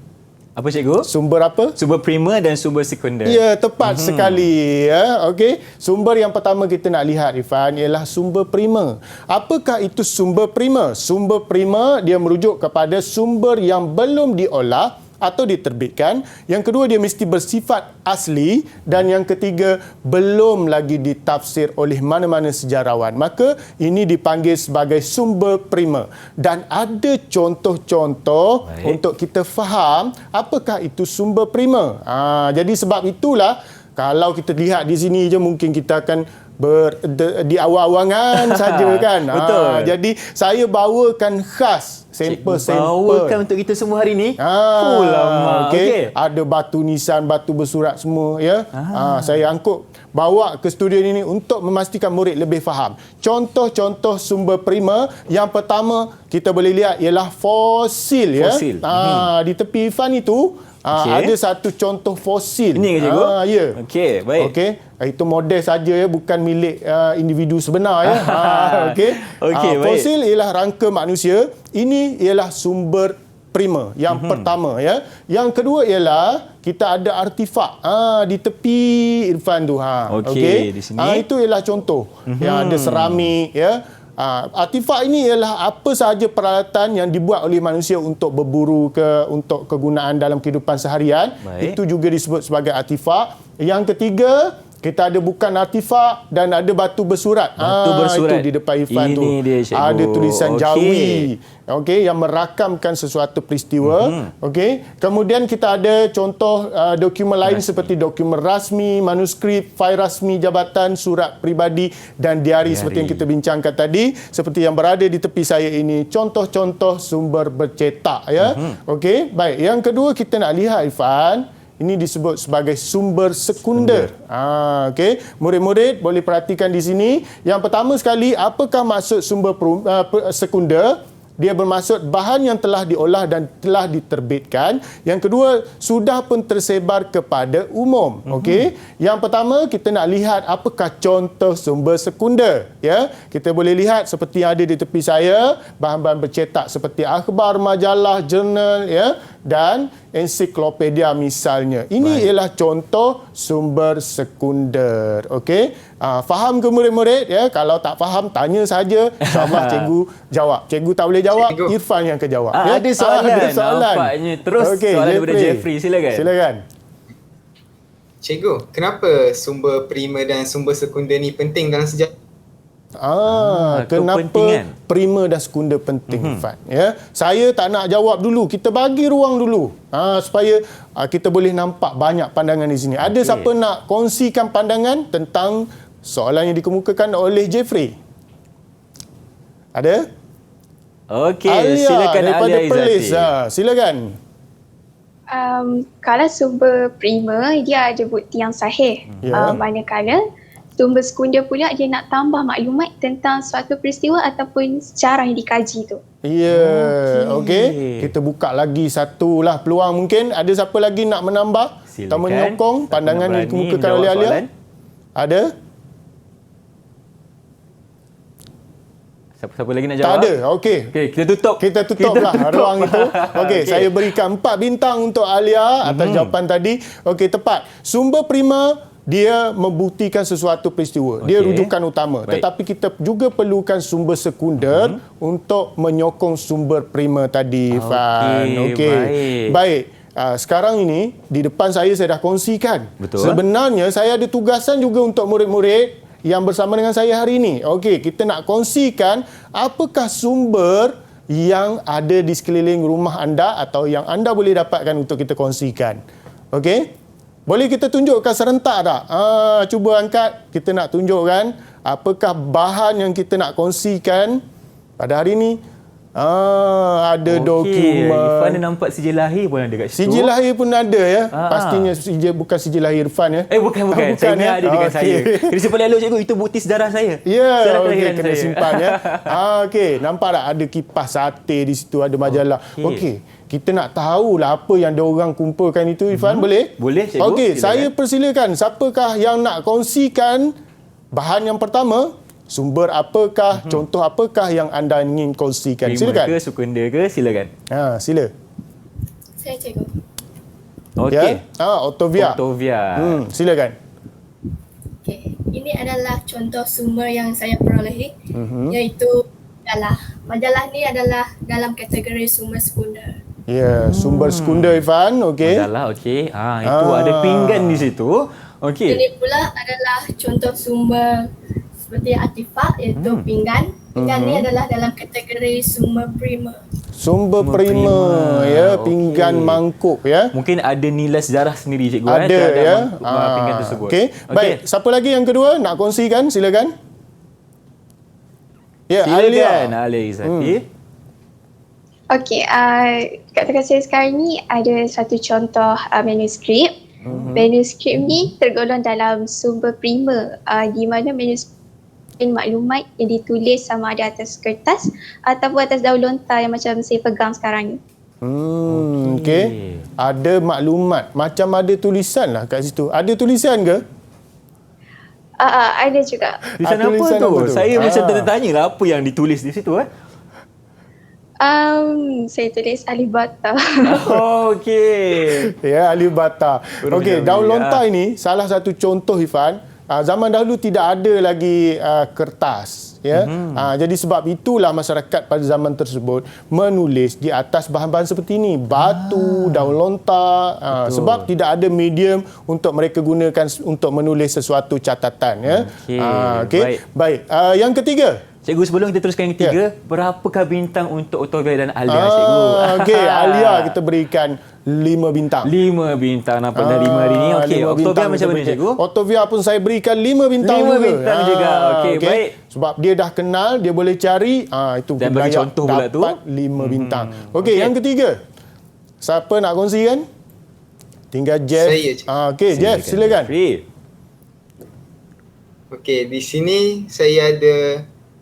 Speaker 2: Apa, cikgu?
Speaker 3: Sumber apa?
Speaker 2: Sumber primer dan sumber sekunder.
Speaker 3: Ya, tepat sekali. Ya. Okey. Sumber yang pertama kita nak lihat, Ifan, ialah sumber primer. Apakah itu sumber primer? Sumber primer dia merujuk kepada sumber yang belum diolah atau diterbitkan. Yang kedua, dia mesti bersifat asli. Dan yang ketiga, belum lagi ditafsir oleh mana-mana sejarawan. Maka ini dipanggil sebagai sumber primer. Dan ada contoh-contoh untuk kita faham apakah itu sumber primer. Jadi sebab itulah, kalau kita lihat di sini je mungkin kita akan di awang-awangan saja kan.
Speaker 2: Betul.
Speaker 3: Jadi saya bawakan khas sampel-sampel.
Speaker 2: Bawakan untuk kita semua hari ni.
Speaker 3: Lama.
Speaker 2: Okey.
Speaker 3: Okay. Ada batu nisan, batu bersurat semua ya. Saya angkut bawa ke studio ini untuk memastikan murid lebih faham. Contoh-contoh sumber primer yang pertama kita boleh lihat ialah fosil ya.
Speaker 2: Fosil.
Speaker 3: Di tepi Ifan itu ada satu contoh fosil.
Speaker 2: Ini ke, cikgu?
Speaker 3: Ya.
Speaker 2: Okey, baik.
Speaker 3: Okey. Itu model saja ya, bukan milik individu sebenar ya. Okey.
Speaker 2: Okey, baik.
Speaker 3: Fosil ialah rangka manusia. Ini ialah sumber primer yang pertama ya. Yang kedua ialah kita ada artifak di tepi Irfan tu
Speaker 2: Okey, di sini.
Speaker 3: Itu ialah contoh yang ada seramik ya. Artifak ini ialah apa sahaja peralatan yang dibuat oleh manusia untuk berburu untuk kegunaan dalam kehidupan seharian.
Speaker 2: Baik.
Speaker 3: Itu juga disebut sebagai artifak. Yang ketiga, kita ada bukan artifak dan ada batu bersurat.
Speaker 2: Batu bersurat.
Speaker 3: Itu di depan Irfan tu.
Speaker 2: Ini dia, cikgu.
Speaker 3: Ada tulisan
Speaker 2: Okey.
Speaker 3: Jawi. Okey, yang merakamkan sesuatu peristiwa. Okey. Kemudian kita ada contoh dokumen lain seperti dokumen rasmi, manuskrip, fail rasmi jabatan, surat peribadi dan diari seperti yang kita bincangkan tadi. Seperti yang berada di tepi saya ini, contoh-contoh sumber bercetak ya. Okey, baik. Yang kedua kita nak lihat, Ifan, ini disebut sebagai sumber sekunder. Okey, murid-murid boleh perhatikan di sini. Yang pertama sekali, apakah maksud sumber sekunder? Dia bermaksud bahan yang telah diolah dan telah diterbitkan. Yang kedua, sudah pun tersebar kepada umum. Okey. Yang pertama, kita nak lihat apakah contoh sumber sekunder. Ya, kita boleh lihat seperti yang ada di tepi saya, bahan-bahan bercetak seperti akhbar, majalah, jurnal ya, dan ensiklopedia misalnya. Ini ialah contoh sumber sekunder. Okey. Faham ke murid-murid ya? Kalau tak faham tanya saja, insya-Allah cikgu jawab. Cikgu tak boleh jawab,
Speaker 5: Cikgu.
Speaker 3: Irfan yang akan jawab.
Speaker 2: Ada soalan.
Speaker 3: Ada soalan.
Speaker 2: Nampaknya. Terus soalan daripada Jeffrey. Silakan.
Speaker 3: Silakan.
Speaker 5: Cikgu, kenapa sumber primer dan sumber sekunder ni penting dalam sejarah?
Speaker 3: Kenapa
Speaker 2: kepentingan.
Speaker 3: primer dan sekunder penting, Fat? Ya, saya tak nak jawab dulu. Kita bagi ruang dulu supaya kita boleh nampak banyak pandangan di sini. Ada siapa nak kongsikan pandangan tentang soalan yang dikemukakan oleh Jeffrey? Ada?
Speaker 2: Okey,
Speaker 3: Alia
Speaker 2: silakan
Speaker 3: daripada
Speaker 2: Alia
Speaker 3: Perlis.
Speaker 2: Izzati.
Speaker 3: Silakan.
Speaker 4: Kalau sumber prima, dia ada bukti yang sahih.
Speaker 3: Ya.
Speaker 4: Manakala sumber sekunder pula dia nak tambah maklumat tentang suatu peristiwa ataupun sejarah yang dikaji tu.
Speaker 3: Ya,
Speaker 2: Okey.
Speaker 3: okey. Kita buka lagi satu lah peluang mungkin. Ada siapa lagi nak menambah
Speaker 2: Silakan.
Speaker 3: atau menyokong
Speaker 2: Siapa
Speaker 3: pandangan
Speaker 2: nak
Speaker 3: yang
Speaker 2: berani
Speaker 3: dikemukakan
Speaker 2: menjawab
Speaker 3: oleh Alia?
Speaker 2: soalan?
Speaker 3: Ada?
Speaker 2: Siapa lagi nak jawab?
Speaker 3: Tak ada. Okey.
Speaker 2: Okey, kita tutup.
Speaker 3: Kita tutuplah ruang itu. Okey, saya berikan 4 bintang untuk Alia atas jawapan tadi. Okey, tepat. Sumber prima dia membuktikan sesuatu peristiwa. Dia
Speaker 2: Okey.
Speaker 3: rujukan utama.
Speaker 2: Baik.
Speaker 3: Tetapi kita juga perlukan sumber sekunder untuk menyokong sumber prima tadi, Fan. Okey. Baik. Sekarang ini di depan saya dah kongsikan.
Speaker 2: Betul.
Speaker 3: Sebenarnya saya ada tugasan juga untuk murid-murid yang bersama dengan saya hari ini. Okey, kita nak kongsikan apakah sumber yang ada di sekeliling rumah anda atau yang anda boleh dapatkan untuk kita kongsikan. Okey? Boleh kita tunjukkan serentak tak? Cuba angkat. Kita nak tunjukkan apakah bahan yang kita nak kongsikan pada hari ini. Ada dokumen.
Speaker 2: Irfan ada nampak sijil lahir pun ada kat situ.
Speaker 3: Sijil lahir pun ada ya. Pastinya bukan sijil lahir Irfan ya.
Speaker 2: Bukan. Saya ingat ada dengan saya. Jadi simpan elok cikgu, itu bukti sejarah saya.
Speaker 3: Ya,
Speaker 2: Sejarah
Speaker 3: okey,
Speaker 2: kelahiran
Speaker 3: kena
Speaker 2: saya.
Speaker 3: simpan ya. Okey, nampak tak ada kipas sate di situ, ada majalah. Okey, kita nak tahulah apa yang diorang kumpulkan itu, Irfan, boleh?
Speaker 2: Boleh, cikgu.
Speaker 3: Okey,
Speaker 2: Silakan.
Speaker 3: saya persilakan. Siapakah yang nak kongsikan bahan yang pertama? Sumber apakah, contoh apakah yang anda ingin kongsikan?
Speaker 2: Prima
Speaker 3: Silakan.
Speaker 2: ke, sekunder ke, silakan.
Speaker 3: Sila.
Speaker 6: Saya cikgu.
Speaker 2: Okey.
Speaker 3: Ya? Octavia.
Speaker 2: Octavia.
Speaker 3: Silakan.
Speaker 6: Okay. Ini adalah contoh sumber yang saya perolehi, iaitu majalah. Majalah ni adalah dalam kategori sumber sekunder.
Speaker 3: Ya, sumber sekunder, Irfan. Okey.
Speaker 2: Majalah, okey. Itu ada pinggan di situ. Okey.
Speaker 6: Ini pula adalah contoh sumber seperti artifak, iaitu pinggan. Pinggan ni adalah dalam kategori sumber prima.
Speaker 3: Sumber prima, ya, pinggan mangkuk ya.
Speaker 2: Mungkin ada nilai sejarah sendiri cikgu
Speaker 3: Ada
Speaker 2: terhadap
Speaker 3: ya.
Speaker 2: pinggan tersebut.
Speaker 3: Okey. Baik, siapa lagi yang kedua nak kongsikan? Silakan. Ya,
Speaker 2: Silakan
Speaker 3: Alia.
Speaker 2: Alia Izzati.
Speaker 4: Okey, kat dekat saya sekarang ni ada satu contoh manuskrip. Manuskrip ni tergolong dalam sumber prima, di mana manuskrip maklumat yang ditulis sama ada atas kertas ataupun atas daun lontar yang macam saya pegang sekarang ni.
Speaker 3: Okey. Ada maklumat, macam ada tulisan lah kat situ. Ada tulisan ke?
Speaker 4: Ada juga.
Speaker 2: Tulisan apa
Speaker 3: tulisan
Speaker 2: tu?
Speaker 3: apa tu?
Speaker 2: Saya macam tertanya lah apa yang ditulis di situ.
Speaker 4: Saya tulis alif bata.
Speaker 2: Okey.
Speaker 3: Ya, alif bata.
Speaker 2: Huruf
Speaker 3: Okey,
Speaker 2: Jawi,
Speaker 3: daun lontar ini salah satu contoh, Ifan. Zaman dahulu tidak ada lagi kertas. Ya. Jadi sebab itulah masyarakat pada zaman tersebut menulis di atas bahan-bahan seperti ini. Batu, daun lontar. Sebab tidak ada medium untuk mereka gunakan untuk menulis sesuatu catatan. Ya.
Speaker 2: Okey.
Speaker 3: Baik. Yang ketiga.
Speaker 2: Cikgu, sebelum kita teruskan yang ketiga, berapakah bintang untuk Octavia dan Alia, cikgu?
Speaker 3: Okey, Alia kita berikan 5 bintang.
Speaker 2: 5 bintang. Nampak dah 5 hari ni. Okey,
Speaker 3: 5
Speaker 2: Octavia
Speaker 3: bintang
Speaker 2: macam
Speaker 3: kita
Speaker 2: mana,
Speaker 3: berikan.
Speaker 2: cikgu?
Speaker 3: Octavia pun saya berikan 5 bintang
Speaker 2: 5
Speaker 3: juga.
Speaker 2: bintang juga. Okey, baik.
Speaker 3: Sebab dia dah kenal, dia boleh cari. Itu
Speaker 2: Dan bagi
Speaker 3: layak
Speaker 2: contoh pula tu.
Speaker 3: dapat 5 bintang. Okey, yang ketiga. Siapa nak kongsikan? Tinggal Jeff.
Speaker 5: Saya, cikgu.
Speaker 3: Okey, Jeff, silakan.
Speaker 2: Jeffrey.
Speaker 5: Okey, di sini saya ada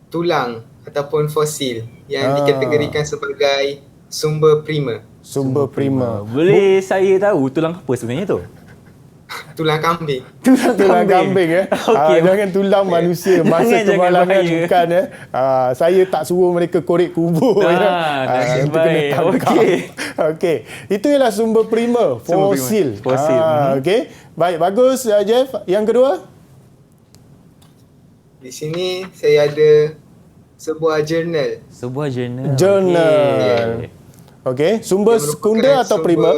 Speaker 5: tulang ataupun fosil yang dikategorikan sebagai sumber prima.
Speaker 3: Sumber prima.
Speaker 2: Boleh saya tahu tulang apa sebenarnya tu?
Speaker 5: Tulang kambing.
Speaker 3: Tulang kambing ya.
Speaker 2: Okey.
Speaker 3: Jangan tulang manusia. Masa
Speaker 2: Jangan
Speaker 3: kemalangan
Speaker 2: bahaya.
Speaker 3: bukan ya. Saya tak suruh mereka korek kubur ya.
Speaker 2: nasib
Speaker 3: Yang tu kena
Speaker 2: baik.
Speaker 3: tangkap.
Speaker 2: Okey.
Speaker 3: Okey. Itu ialah sumber prima,
Speaker 2: Sumber prima.
Speaker 3: fosil.
Speaker 2: Fosil.
Speaker 3: Okey. Baik, bagus Jeff. Yang kedua?
Speaker 5: Di sini saya ada sebuah jurnal.
Speaker 2: Sebuah jurnal.
Speaker 3: Jurnal.
Speaker 2: Okey.
Speaker 3: Okey. Sumber
Speaker 5: yang merupakan
Speaker 3: sekunder atau prima?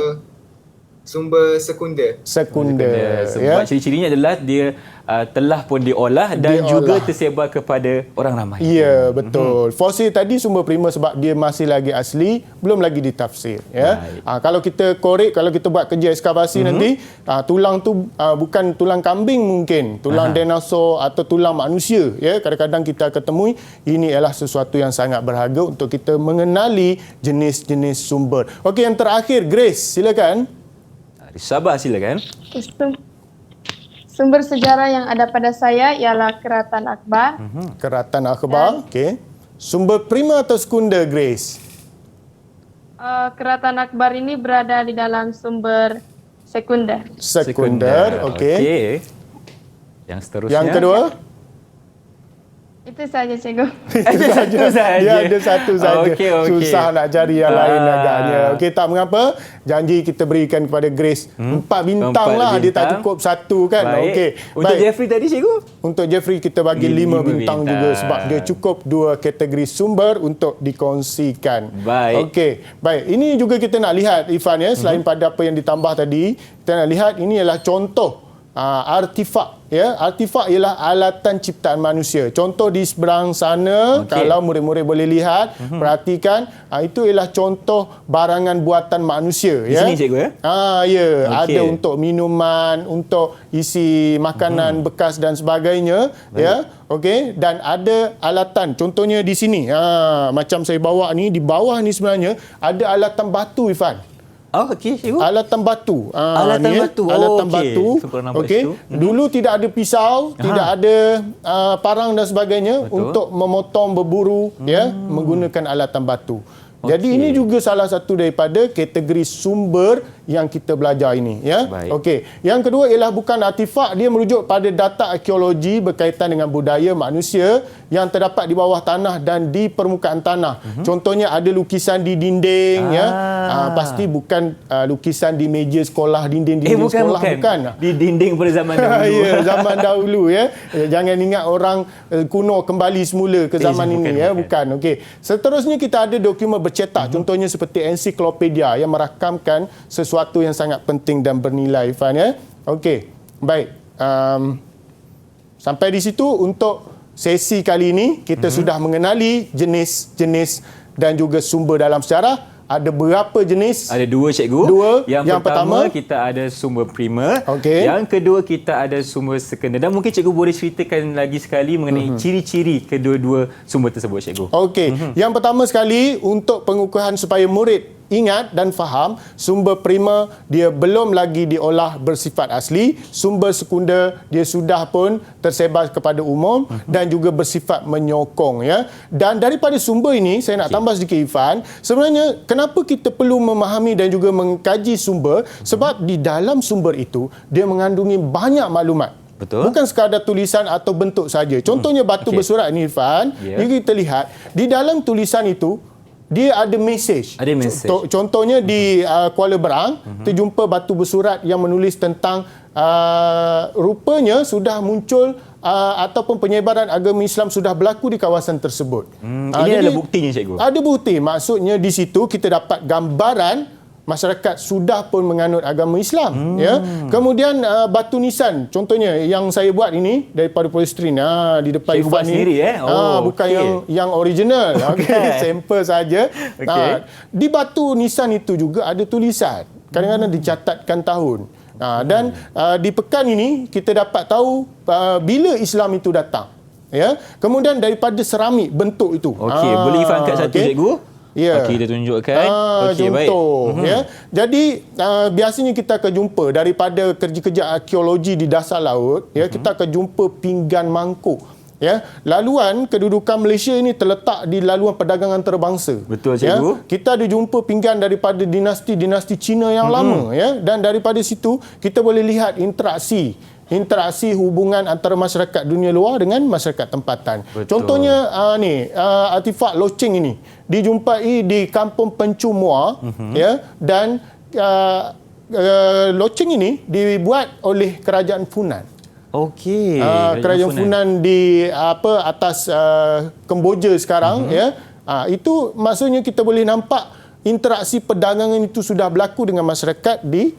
Speaker 5: Sumber sekunder.
Speaker 3: Sekunder.
Speaker 2: Sebab
Speaker 3: Ya.
Speaker 2: ciri-cirinya adalah dia telah pun diolah dan
Speaker 3: Diolah.
Speaker 2: juga tersebar kepada orang ramai.
Speaker 3: Ya, betul. Fosil tadi sumber prima sebab dia masih lagi asli, belum lagi ditafsir. Ya. Kalau kita korek, kalau kita buat kerja ekskavasi nanti, tulang tu bukan tulang kambing mungkin, tulang dinosaur atau tulang manusia. Ya, kadang-kadang kita akan temui ini ialah sesuatu yang sangat berharga untuk kita mengenali jenis-jenis sumber. Okey, yang terakhir, Grace, silakan.
Speaker 2: Sabar silakan.
Speaker 7: Sumber sejarah yang ada pada saya ialah Keratan Akbar.
Speaker 3: Keratan Akhbar. Okey. Sumber prima atau sekunder, Grace?
Speaker 7: Keratan Akbar ini berada di dalam sumber sekunder.
Speaker 3: Sekunder. Okey.
Speaker 2: Yang seterusnya.
Speaker 3: Yang kedua?
Speaker 7: Itu saja, Cikgu.
Speaker 2: Satu saja.
Speaker 3: Dia ada satu saja.
Speaker 2: Okey.
Speaker 3: Susah nak cari yang lain agaknya. Okey, tak mengapa. Janji kita berikan kepada Grace 4 bintang lah. Dia tak cukup 1 kan. Okey.
Speaker 2: Untuk Jeffrey tadi, Cikgu?
Speaker 3: Untuk Jeffrey kita bagi 5 bintang juga sebab dia cukup 2 kategori sumber untuk dikongsikan.
Speaker 2: Baik.
Speaker 3: Okey. Baik, ini juga kita nak lihat Ifan ya, selain pada apa yang ditambah tadi, kita nak lihat ini adalah contoh artifak. Ya, artifak ialah alatan ciptaan manusia. Contoh di seberang sana, kalau murid-murid boleh lihat, perhatikan, itu ialah contoh barangan buatan manusia.
Speaker 2: Di sini, Cikgu, ya?
Speaker 3: Ya, ada untuk minuman, untuk isi makanan bekas dan sebagainya. Ya, okey. Dan ada alatan, contohnya di sini. Macam saya bawa ni, di bawah ni sebenarnya ada alatan batu, Ifan.
Speaker 2: Oh, okey, Cikgu.
Speaker 3: Alatan batu.
Speaker 2: Alatan batu.
Speaker 3: Alatan
Speaker 2: okey.
Speaker 3: batu. Okey. Dulu tidak ada pisau, tidak ada parang dan sebagainya.
Speaker 2: Betul.
Speaker 3: Untuk memotong, berburu, ya, menggunakan alatan batu. Jadi ini juga salah satu daripada kategori sumber yang kita belajar ini, ya.
Speaker 2: Baik.
Speaker 3: Okey. Yang kedua ialah bukan artifak, dia merujuk pada data arkeologi berkaitan dengan budaya manusia yang terdapat di bawah tanah dan di permukaan tanah. Contohnya ada lukisan di dinding, ya. Pasti bukan lukisan di meja sekolah, dinding sekolah, bukan.
Speaker 2: Di dinding pada zaman dahulu.
Speaker 3: Ya, zaman dahulu, ya. Jangan ingat orang kuno kembali semula ke zaman ini, ya. Bukan. Okey. Seterusnya kita ada dokumen bercetak, contohnya seperti ensiklopedia yang merakamkan sesuatu yang sangat penting dan bernilai, Ifan, ya. Okey, baik. Sampai di situ untuk sesi kali ini kita sudah mengenali jenis-jenis dan juga sumber dalam sejarah. Ada berapa jenis?
Speaker 2: Ada 2, Cikgu.
Speaker 3: 2.
Speaker 2: Yang pertama kita ada sumber prima.
Speaker 3: Okey.
Speaker 2: Yang kedua kita ada sumber sekunder. Dan mungkin Cikgu boleh ceritakan lagi sekali mengenai ciri-ciri kedua-dua sumber tersebut, Cikgu.
Speaker 3: Okey. Yang pertama sekali untuk pengukuhan supaya murid ingat dan faham, sumber prima dia belum lagi diolah bersifat asli, sumber sekunder dia sudah pun tersebar kepada umum dan juga bersifat menyokong, ya. Dan daripada sumber ini saya nak tambah sedikit, Ifan, sebenarnya kenapa kita perlu memahami dan juga mengkaji sumber, sebab di dalam sumber itu dia mengandungi banyak maklumat.
Speaker 2: Betul.
Speaker 3: Bukan sekadar tulisan atau bentuk saja. Contohnya batu bersurat ni, Irfan, kita lihat di dalam tulisan itu dia ada mesej.
Speaker 2: Ada mesej.
Speaker 3: Contohnya di Kuala Berang, terjumpa batu bersurat yang menulis tentang rupanya sudah muncul ataupun penyebaran agama Islam sudah berlaku di kawasan tersebut.
Speaker 2: Ini ada buktinya, Cikgu.
Speaker 3: Ada bukti. Maksudnya di situ kita dapat gambaran masyarakat sudah pun menganut agama Islam, ya. Kemudian batu nisan, contohnya yang saya buat ini daripada polystyrene di depan
Speaker 2: Cikgu
Speaker 3: Ifan
Speaker 2: buat
Speaker 3: ni.
Speaker 2: sendiri,
Speaker 3: Bukan yang original. Okey, sampel saja. Di batu nisan itu juga ada tulisan. Kadang-kadang dicatatkan tahun. Dan di pekan ini kita dapat tahu bila Islam itu datang. Ya. Kemudian daripada seramik bentuk itu.
Speaker 2: Okey, boleh Ifan angkat satu, Cikgu?
Speaker 3: Ya.
Speaker 2: Okey, kita tunjukkan. Okey, baik.
Speaker 3: Ya. Jadi biasanya kita akan jumpa daripada kerja-kerja arkeologi di dasar laut, ya, kita akan jumpa pinggan mangkuk. Ya, laluan kedudukan Malaysia ini terletak di laluan perdagangan antarabangsa.
Speaker 2: Betul,
Speaker 3: ya.
Speaker 2: Cikgu.
Speaker 3: Kita ada jumpa pinggan daripada dinasti-dinasti Cina yang lama, ya, dan daripada situ kita boleh lihat interaksi hubungan antara masyarakat dunia luar dengan masyarakat tempatan.
Speaker 2: Betul.
Speaker 3: Contohnya artifak loceng ini dijumpai di Kampung Pencu Muar, ya, dan loceng ini dibuat oleh Kerajaan Funan.
Speaker 2: Okey.
Speaker 3: Kerajaan Funan di atas Kemboja sekarang, ya. Itu maksudnya kita boleh nampak interaksi perdagangan itu sudah berlaku dengan masyarakat di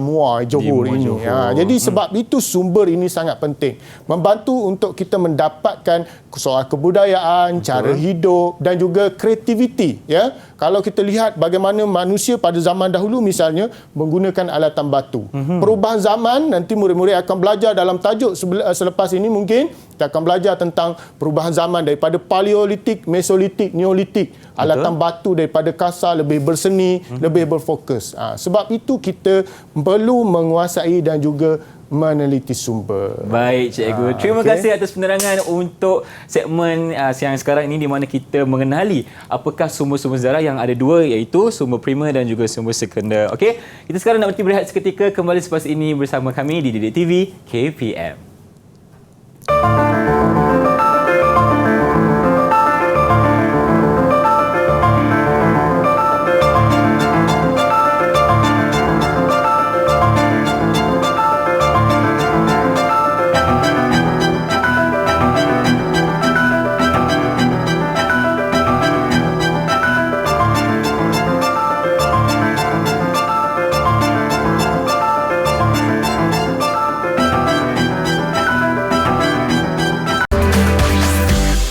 Speaker 3: Muar Johor
Speaker 2: Muar
Speaker 3: ini.
Speaker 2: Johor.
Speaker 3: Jadi sebab itu sumber ini sangat penting. Membantu untuk kita mendapatkan soal kebudayaan, cara hidup dan juga kreativiti. Ya, kalau kita lihat bagaimana manusia pada zaman dahulu misalnya menggunakan alatan batu. Perubahan zaman, nanti murid-murid akan belajar dalam tajuk selepas ini mungkin kita akan belajar tentang perubahan zaman daripada Paleolitik, Mesolitik, Neolitik. Alatan batu daripada kasar lebih berseni, lebih berfokus. Sebab itu kita perlu menguasai dan juga meneliti sumber.
Speaker 2: Baik, Cikgu. Terima kasih atas penerangan untuk segmen siang sekarang ini di mana kita mengenali apakah sumber-sumber sejarah yang ada dua, iaitu sumber primer dan juga sumber sekunder. Okey, kita sekarang nak berhenti berehat seketika, kembali selepas ini bersama kami di Didik TV KPM.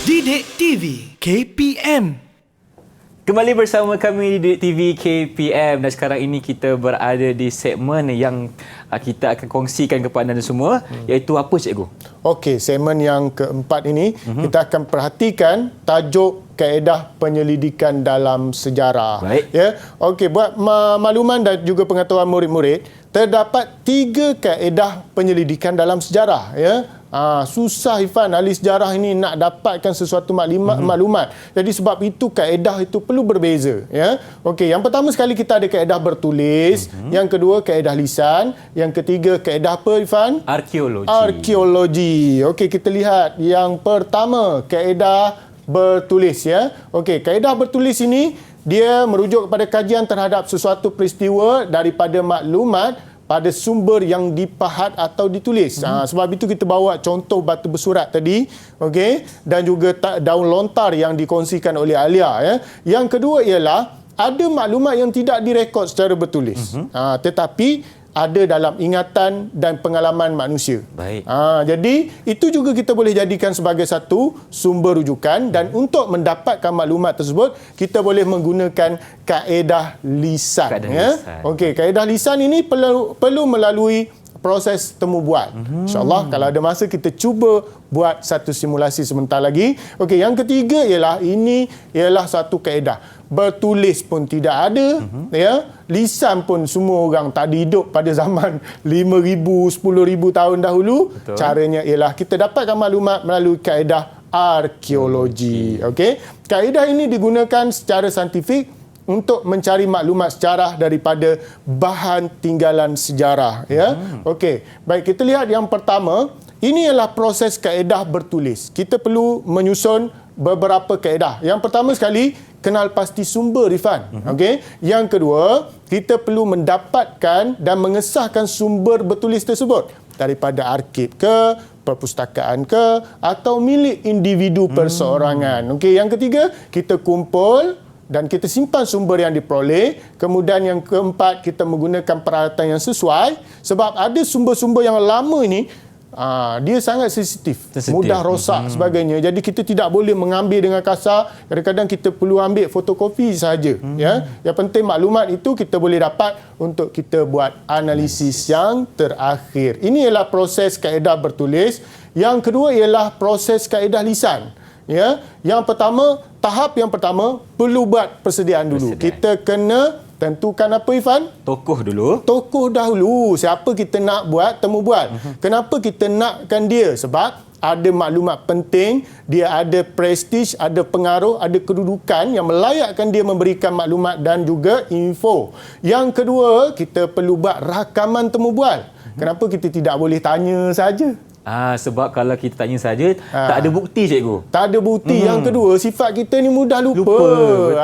Speaker 1: Didik TV KPM.
Speaker 2: Kembali bersama kami di Didik TV KPM dan sekarang ini kita berada di segmen yang kita akan kongsikan kepada anda semua, iaitu apa, Cikgu?
Speaker 3: Okey, segmen yang keempat ini kita akan perhatikan tajuk kaedah penyelidikan dalam sejarah.
Speaker 2: Baik.
Speaker 3: Ya. Okey, buat makluman dan juga pengetahuan murid-murid, terdapat 3 kaedah penyelidikan dalam sejarah, ya. Susah Ifan, ahli sejarah ini nak dapatkan sesuatu maklumat. Jadi sebab itu kaedah itu perlu berbeza, ya. Okey, yang pertama sekali kita ada kaedah bertulis, yang kedua kaedah lisan, yang ketiga kaedah apa, Ifan?
Speaker 2: Arkeologi.
Speaker 3: Arkeologi. Okey, kita lihat yang pertama, kaedah bertulis, ya. Okey, kaedah bertulis ini dia merujuk kepada kajian terhadap sesuatu peristiwa daripada maklumat pada sumber yang dipahat atau ditulis. Sebab itu kita bawa contoh batu bersurat tadi, okey, dan juga daun lontar yang dikongsikan oleh Alia, ya. Yang kedua ialah ada maklumat yang tidak direkod secara bertulis. Tetapi ada dalam ingatan dan pengalaman manusia.
Speaker 2: Baik.
Speaker 3: Jadi itu juga kita boleh jadikan sebagai satu sumber rujukan, dan untuk mendapatkan maklumat tersebut kita boleh menggunakan kaedah lisan.
Speaker 2: Lisan.
Speaker 3: Okey, kaedah lisan ini perlu melalui proses temu bual. InsyaAllah kalau ada masa kita cuba buat satu simulasi sebentar lagi. Okey, yang ketiga ialah satu kaedah. Bertulis pun tidak ada, ya. Lisan pun semua orang tak ada hidup pada zaman 5,000, 10,000 tahun dahulu.
Speaker 2: Betul.
Speaker 3: Caranya ialah kita dapatkan maklumat melalui kaedah arkeologi. Okey. Kaedah ini digunakan secara saintifik untuk mencari maklumat sejarah daripada bahan tinggalan sejarah, ya. Okey, baik, kita lihat yang pertama, ini ialah proses kaedah bertulis. Kita perlu menyusun beberapa kaedah. Yang pertama sekali, kenal pasti sumber, Rifan. Okey. Yang kedua, kita perlu mendapatkan dan mengesahkan sumber bertulis tersebut daripada arsip ke, perpustakaan ke, atau milik individu perseorangan. Okey. Yang ketiga, kita kumpul dan kita simpan sumber yang diperoleh. Kemudian yang keempat, kita menggunakan peralatan yang sesuai, sebab ada sumber-sumber yang lama ini dia sangat sensitif, mudah rosak sebagainya. Jadi kita tidak boleh mengambil dengan kasar. Kadang-kadang kita perlu ambil fotokopi saja, ya. Yang penting maklumat itu kita boleh dapat untuk kita buat analisis yang terakhir. Ini ialah proses kaedah bertulis. Yang kedua ialah proses kaedah lisan, ya. Yang pertama, tahap yang pertama perlu buat persediaan dulu. Kita kena tentukan apa, Ifan?
Speaker 2: Tokoh dulu.
Speaker 3: Tokoh dahulu. Siapa kita nak buat temu bual. Kenapa kita nakkan dia? Sebab ada maklumat penting, dia ada prestige, ada pengaruh, ada kedudukan yang melayakkan dia memberikan maklumat dan juga info. Yang kedua, kita perlu buat rakaman temu bual. Kenapa kita tidak boleh tanya saja?
Speaker 2: Sebab kalau kita tanya saja, tak ada bukti cikgu.
Speaker 3: Tak ada bukti. Yang kedua, sifat kita ni mudah lupa.
Speaker 2: Betul.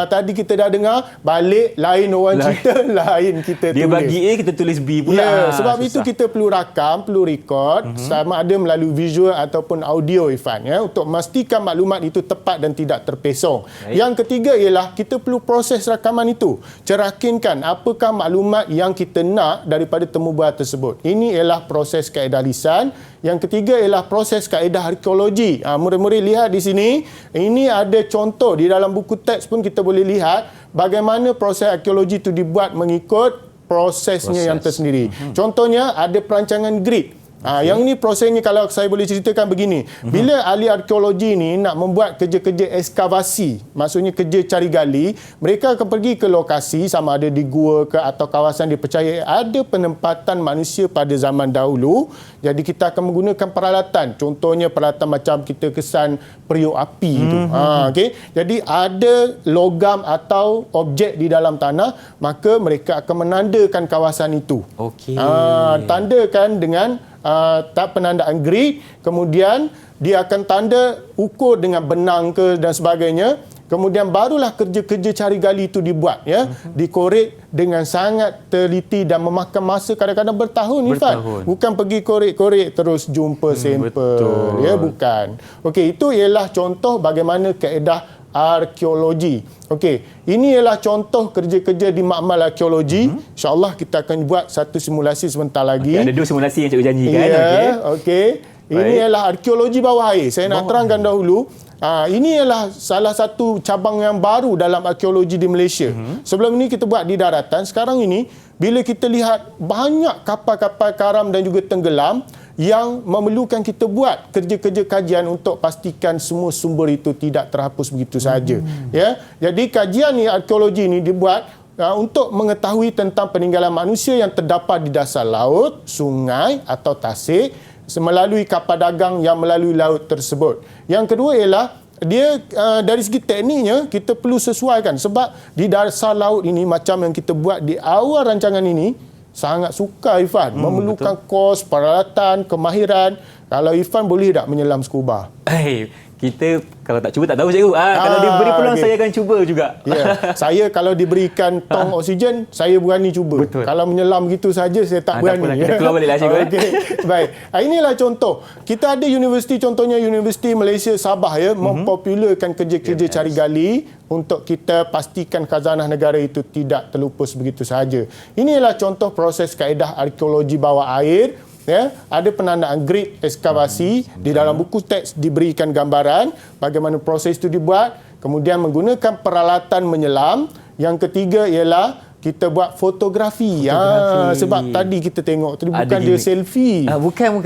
Speaker 3: Tadi kita dah dengar, balik lain orang cerita, lain kita
Speaker 2: Dia
Speaker 3: tulis.
Speaker 2: bagi A, kita tulis B pula.
Speaker 3: Ya, sebab itu
Speaker 2: susah.
Speaker 3: kita perlu rakam, perlu rekod, sama ada melalui visual ataupun audio, Ifan, ya, untuk memastikan maklumat itu tepat dan tidak terpesong.
Speaker 2: Baik.
Speaker 3: Yang ketiga ialah kita perlu proses rakaman itu. Cerahkinkan apakah maklumat yang kita nak daripada temu bual tersebut. Ini ialah proses kaedah lisan. Yang ketiga ialah proses kaedah arkeologi. Murid-murid lihat di sini, ini ada contoh di dalam buku teks pun kita boleh lihat bagaimana proses arkeologi itu dibuat mengikut prosesnya yang tersendiri. Contohnya ada perancangan grid. Yang ni prosesnya kalau saya boleh ceritakan begini. Bila ahli arkeologi ni nak membuat kerja-kerja ekskavasi, maksudnya kerja cari gali, mereka akan pergi ke lokasi sama ada di gua ke atau kawasan dipercayai ada penempatan manusia pada zaman dahulu. Jadi kita akan menggunakan peralatan. Contohnya peralatan macam kita kesan periuk api itu. Okey. Jadi ada logam atau objek di dalam tanah, maka mereka akan menandakan kawasan itu.
Speaker 2: Okey.
Speaker 3: Tandakan dengan penandaan grid, kemudian dia akan tanda ukur dengan benang ke dan sebagainya, kemudian barulah kerja-kerja cari gali itu dibuat, ya, dikorek dengan sangat teliti dan memakan masa kadang-kadang bertahun, Ifan. Bukan pergi korek-korek terus jumpa sampel.
Speaker 2: Betul.
Speaker 3: Ya, bukan. Okey, itu ialah contoh bagaimana kaedah arkeologi. Okey, ini ialah contoh kerja-kerja di makmal arkeologi. InsyaAllah kita akan buat satu simulasi sebentar lagi.
Speaker 2: Ada 2 simulasi yang cikgu janjikan.
Speaker 3: Ya, okey. Ini
Speaker 2: Baik.
Speaker 3: ialah arkeologi bawah air. Saya nak terangkan dahulu. Ini ialah salah satu cabang yang baru dalam arkeologi di Malaysia. Sebelum ini kita buat di daratan. Sekarang ini, bila kita lihat banyak kapal-kapal karam dan juga tenggelam yang memerlukan kita buat kerja-kerja kajian untuk pastikan semua sumber itu tidak terhapus begitu saja. Ya, jadi kajian ni, arkeologi ini dibuat untuk mengetahui tentang peninggalan manusia yang terdapat di dasar laut, sungai atau tasik melalui kapal dagang yang melalui laut tersebut. Yang kedua ialah dia dari segi tekniknya kita perlu sesuaikan sebab di dasar laut ini macam yang kita buat di awal rancangan ini sangat sukar, Ifan. Memerlukan kos, peralatan, kemahiran. Kalau Ifan boleh tak menyelam scuba?
Speaker 2: Kita kalau tak cuba tak tahu cikgu. Kalau diberi peluang saya akan cuba juga.
Speaker 3: Ya, saya kalau diberikan tong oksigen, saya berani cuba.
Speaker 2: Betul.
Speaker 3: Kalau menyelam gitu saja saya tak berani.
Speaker 2: Tak apalah, kita keluar baliklah cikgu.
Speaker 3: Okey. Baik. Inilah contoh. Kita ada universiti, contohnya Universiti Malaysia Sabah, ya, mempopularkan kerja-kerja cari gali untuk kita pastikan khazanah negara itu tidak terlupus begitu saja. Inilah contoh proses kaedah arkeologi bawah air. Ya, ada penandaan grid ekskavasi. Di dalam buku teks diberikan gambaran bagaimana proses itu dibuat, kemudian menggunakan peralatan menyelam. Yang ketiga ialah kita buat fotografi. Sebab tadi kita tengok tadi bukan dia selfie.
Speaker 2: Bukan.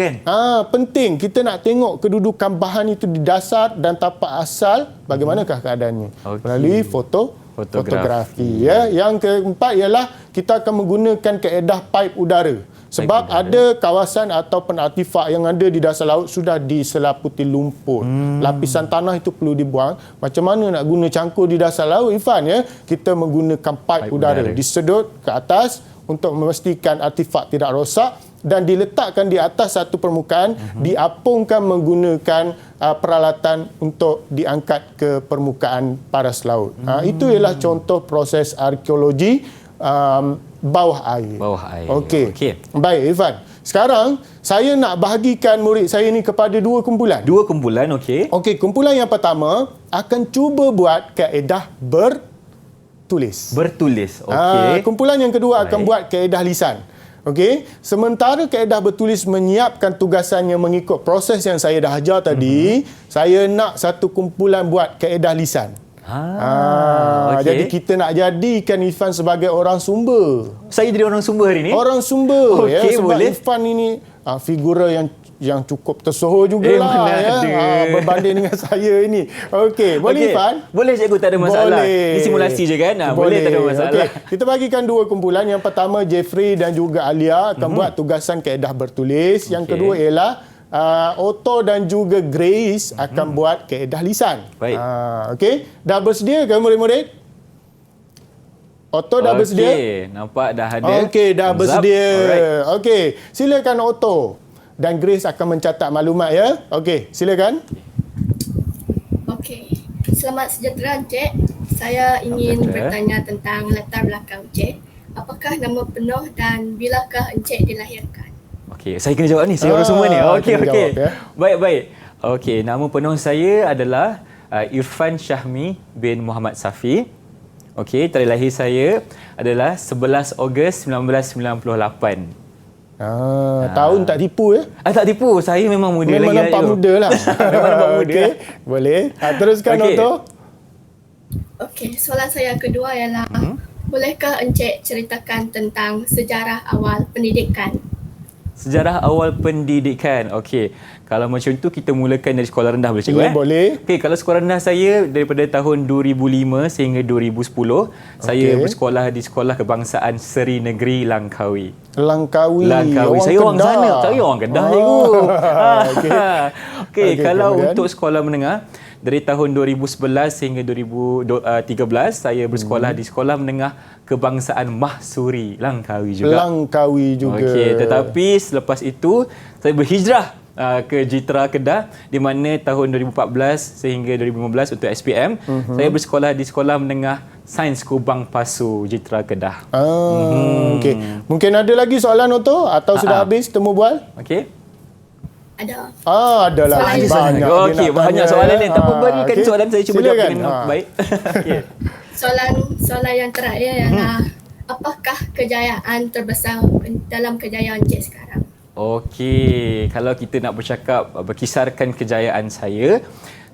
Speaker 3: Penting kita nak tengok kedudukan bahan itu di dasar dan tapak asal bagaimanakah keadaannya. Melalui fotografi. Ya. Yang keempat ialah kita akan menggunakan kaedah paip udara. Sebab ada kawasan ataupun artifak yang ada di dasar laut sudah diselaputi lumpur. Lapisan tanah itu perlu dibuang. Macam mana nak guna cangkul di dasar laut, Ifan, ya? Kita menggunakan paip udara. Disedut ke atas untuk memastikan artifak tidak rosak dan diletakkan di atas satu permukaan, diapungkan menggunakan peralatan untuk diangkat ke permukaan paras laut. Itu ialah contoh proses arkeologi bawah air. Okey. Baik, Irfan. Sekarang saya nak bahagikan murid saya ni kepada 2 kumpulan.
Speaker 2: 2 kumpulan, okey.
Speaker 3: Okey, kumpulan yang pertama akan cuba buat kaedah bertulis.
Speaker 2: Okey.
Speaker 3: Kumpulan yang kedua akan buat kaedah lisan. Okey, sementara kaedah bertulis menyiapkan tugasannya mengikut proses yang saya dah ajar tadi, saya nak satu kumpulan buat kaedah lisan.
Speaker 2: Okay.
Speaker 3: Jadi kita nak jadikan Irfan sebagai orang Sumber.
Speaker 2: Saya jadi orang Sumber hari ni?
Speaker 3: Orang Sumber.
Speaker 2: Okey,
Speaker 3: Sebab
Speaker 2: boleh.
Speaker 3: Irfan ini figura yang cukup tersohor jugalah. Berbanding dengan saya ini. Okey, boleh Irfan?
Speaker 2: Boleh cikgu, tak ada masalah.
Speaker 3: Boleh.
Speaker 2: Ini simulasi je kan? Boleh, tak ada masalah.
Speaker 3: Okay. Kita bagikan 2 kumpulan. Yang pertama, Jeffrey dan juga Alia akan buat tugasan kaedah bertulis. Yang kedua ialah Otto dan juga Grace akan buat kaedah lisan.
Speaker 2: Baik.
Speaker 3: Okey, dah bersedia ke murid-murid? Otto dah bersedia?
Speaker 2: Okey, nampak dah ada.
Speaker 3: Okey, dah
Speaker 2: Thumbs up.
Speaker 3: bersedia.
Speaker 2: Alright.
Speaker 3: Okey, silakan Otto. dan Grace akan mencatat maklumat ya. Okey, silakan.
Speaker 6: Okey. Selamat sejahtera Encik. Saya ingin
Speaker 2: sejahtera.
Speaker 6: bertanya tentang latar belakang Encik. Apakah nama penuh dan bilakah Encik dilahirkan?
Speaker 2: Okey, saya kena jawab ni. Saya orang semua ni. Okey,
Speaker 3: kena
Speaker 2: okey.
Speaker 3: jawab, ya.
Speaker 2: Baik. Okey, nama penuh saya adalah Irfan Syahmi bin Muhammad Safi. Okey, tarikh lahir saya adalah 11 Ogos 1998.
Speaker 3: Tahun tak tipu ya.
Speaker 2: Tak tipu, saya memang muda
Speaker 3: Memang
Speaker 2: lagi.
Speaker 3: nampak muda lah.
Speaker 2: Memang nampak muda.
Speaker 3: Okey, boleh. Teruskan
Speaker 2: Okey.
Speaker 3: Otto.
Speaker 6: Okey, soalan saya kedua ialah bolehkah Encik ceritakan tentang sejarah awal pendidikan?
Speaker 2: Sejarah awal pendidikan. Okey. Kalau macam tu kita mulakan dari sekolah rendah boleh cikgu
Speaker 3: Ya, boleh.
Speaker 2: Okey, kalau sekolah rendah saya daripada tahun 2005 sehingga 2010, saya bersekolah di Sekolah Kebangsaan Seri Negeri Langkawi.
Speaker 3: Langkawi.
Speaker 2: Saya orang
Speaker 3: Kedah.
Speaker 2: sana. Saya orang Kedah cikgu.
Speaker 3: Okey.
Speaker 2: Okey, kalau
Speaker 3: kemudian?
Speaker 2: untuk sekolah menengah dari tahun 2011 hingga 2013 saya bersekolah di Sekolah Menengah Kebangsaan Mahsuri Langkawi juga.
Speaker 3: Langkawi juga.
Speaker 2: Okey, tetapi selepas itu saya berhijrah ke Jitra Kedah di mana tahun 2014 sehingga 2015 untuk SPM saya bersekolah di Sekolah Menengah Sains Kubang Pasu Jitra Kedah.
Speaker 3: Okey. Mungkin ada lagi soalan Otto atau sudah habis temu bual?
Speaker 2: Okey.
Speaker 6: Ada.
Speaker 3: Ada lagi
Speaker 6: Soalan
Speaker 3: banyak.
Speaker 2: Okey,
Speaker 3: dia nak
Speaker 2: banyak
Speaker 3: tanya,
Speaker 2: soalan
Speaker 3: ya.
Speaker 2: ni. Tak apa, berikan
Speaker 3: Okey.
Speaker 2: soalan saya cuba jawab
Speaker 3: Silakan.
Speaker 2: dengan baik. Okey.
Speaker 6: Soalan yang terakhir ialah apakah kejayaan terbesar dalam kejayaan Encik sekarang?
Speaker 2: Okey, kalau kita nak berkisarkan kejayaan saya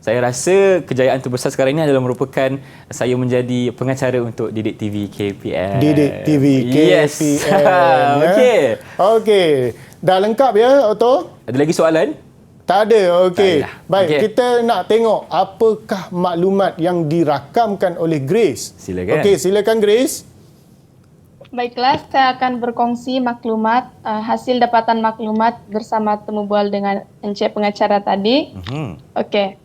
Speaker 2: rasa kejayaan terbesar sekarang ini adalah merupakan saya menjadi pengacara untuk Didik TV KPM.
Speaker 3: Didik TV
Speaker 2: Yes.
Speaker 3: KPM. Ya.
Speaker 2: Okey.
Speaker 3: Okey. Dah lengkap ya Otto?
Speaker 2: Ada lagi soalan?
Speaker 3: Tak ada. Okey.
Speaker 2: Tak ada.
Speaker 3: Baik,
Speaker 2: Okey.
Speaker 3: kita nak tengok apakah maklumat yang dirakamkan oleh Grace.
Speaker 2: Silakan.
Speaker 3: Okey, silakan Grace.
Speaker 7: Baiklah, saya akan berkongsi maklumat, hasil dapatan maklumat bersama temu bual dengan Encik pengacara tadi. Okey.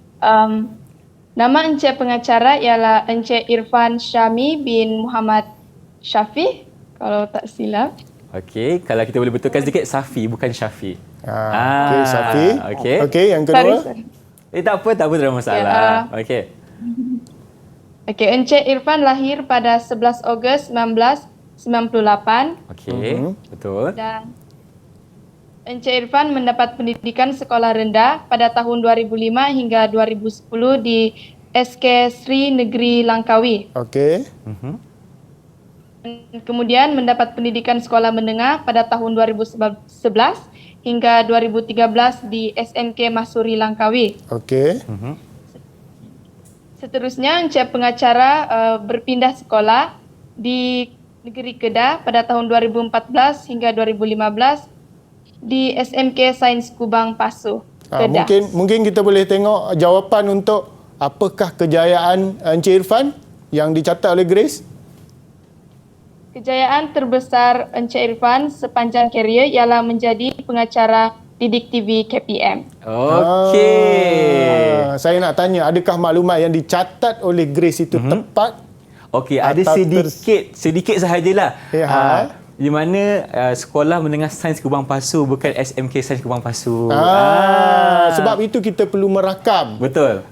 Speaker 7: Nama Encik pengacara ialah Encik Irfan Syahmi bin Muhammad Syafi, kalau tak silap.
Speaker 2: Okey, kalau kita boleh betulkan sedikit, Safi bukan Syafi.
Speaker 3: Okey, Safi.
Speaker 2: Okey.
Speaker 3: Okey, yang kedua.
Speaker 7: Sorry.
Speaker 2: Tak apa, tak ada masalah. Okey.
Speaker 7: Okey, Encik Irfan lahir pada 11 Ogos 1998
Speaker 2: Okey, betul.
Speaker 7: dan Encik Irfan mendapat pendidikan sekolah rendah pada tahun 2005 hingga 2010 di SK Sri Negeri Langkawi.
Speaker 3: Okey.
Speaker 7: Kemudian mendapat pendidikan sekolah menengah pada tahun 2011 hingga 2013 di SMK Mahsuri Langkawi.
Speaker 3: Okey.
Speaker 7: Seterusnya Encik pengacara berpindah sekolah di Negeri Kedah pada tahun 2014 hingga 2015 di SMK Sains Kubang Pasu, Kedah.
Speaker 3: Mungkin kita boleh tengok jawapan untuk apakah kejayaan Encik Irfan yang dicatat oleh Grace.
Speaker 7: Kejayaan terbesar Encik Irfan sepanjang karier ialah menjadi pengacara Didik TV KPM.
Speaker 2: Okey.
Speaker 3: Saya nak tanya, adakah maklumat yang dicatat oleh Grace itu tepat?
Speaker 2: Okey, ada
Speaker 3: Atau
Speaker 2: sedikit sahajalah.
Speaker 3: Ya.
Speaker 2: Di mana Sekolah Menengah Sains Kubang Pasu bukan SMK Sains Kubang Pasu.
Speaker 3: Sebab itu kita perlu merakam.
Speaker 2: Betul.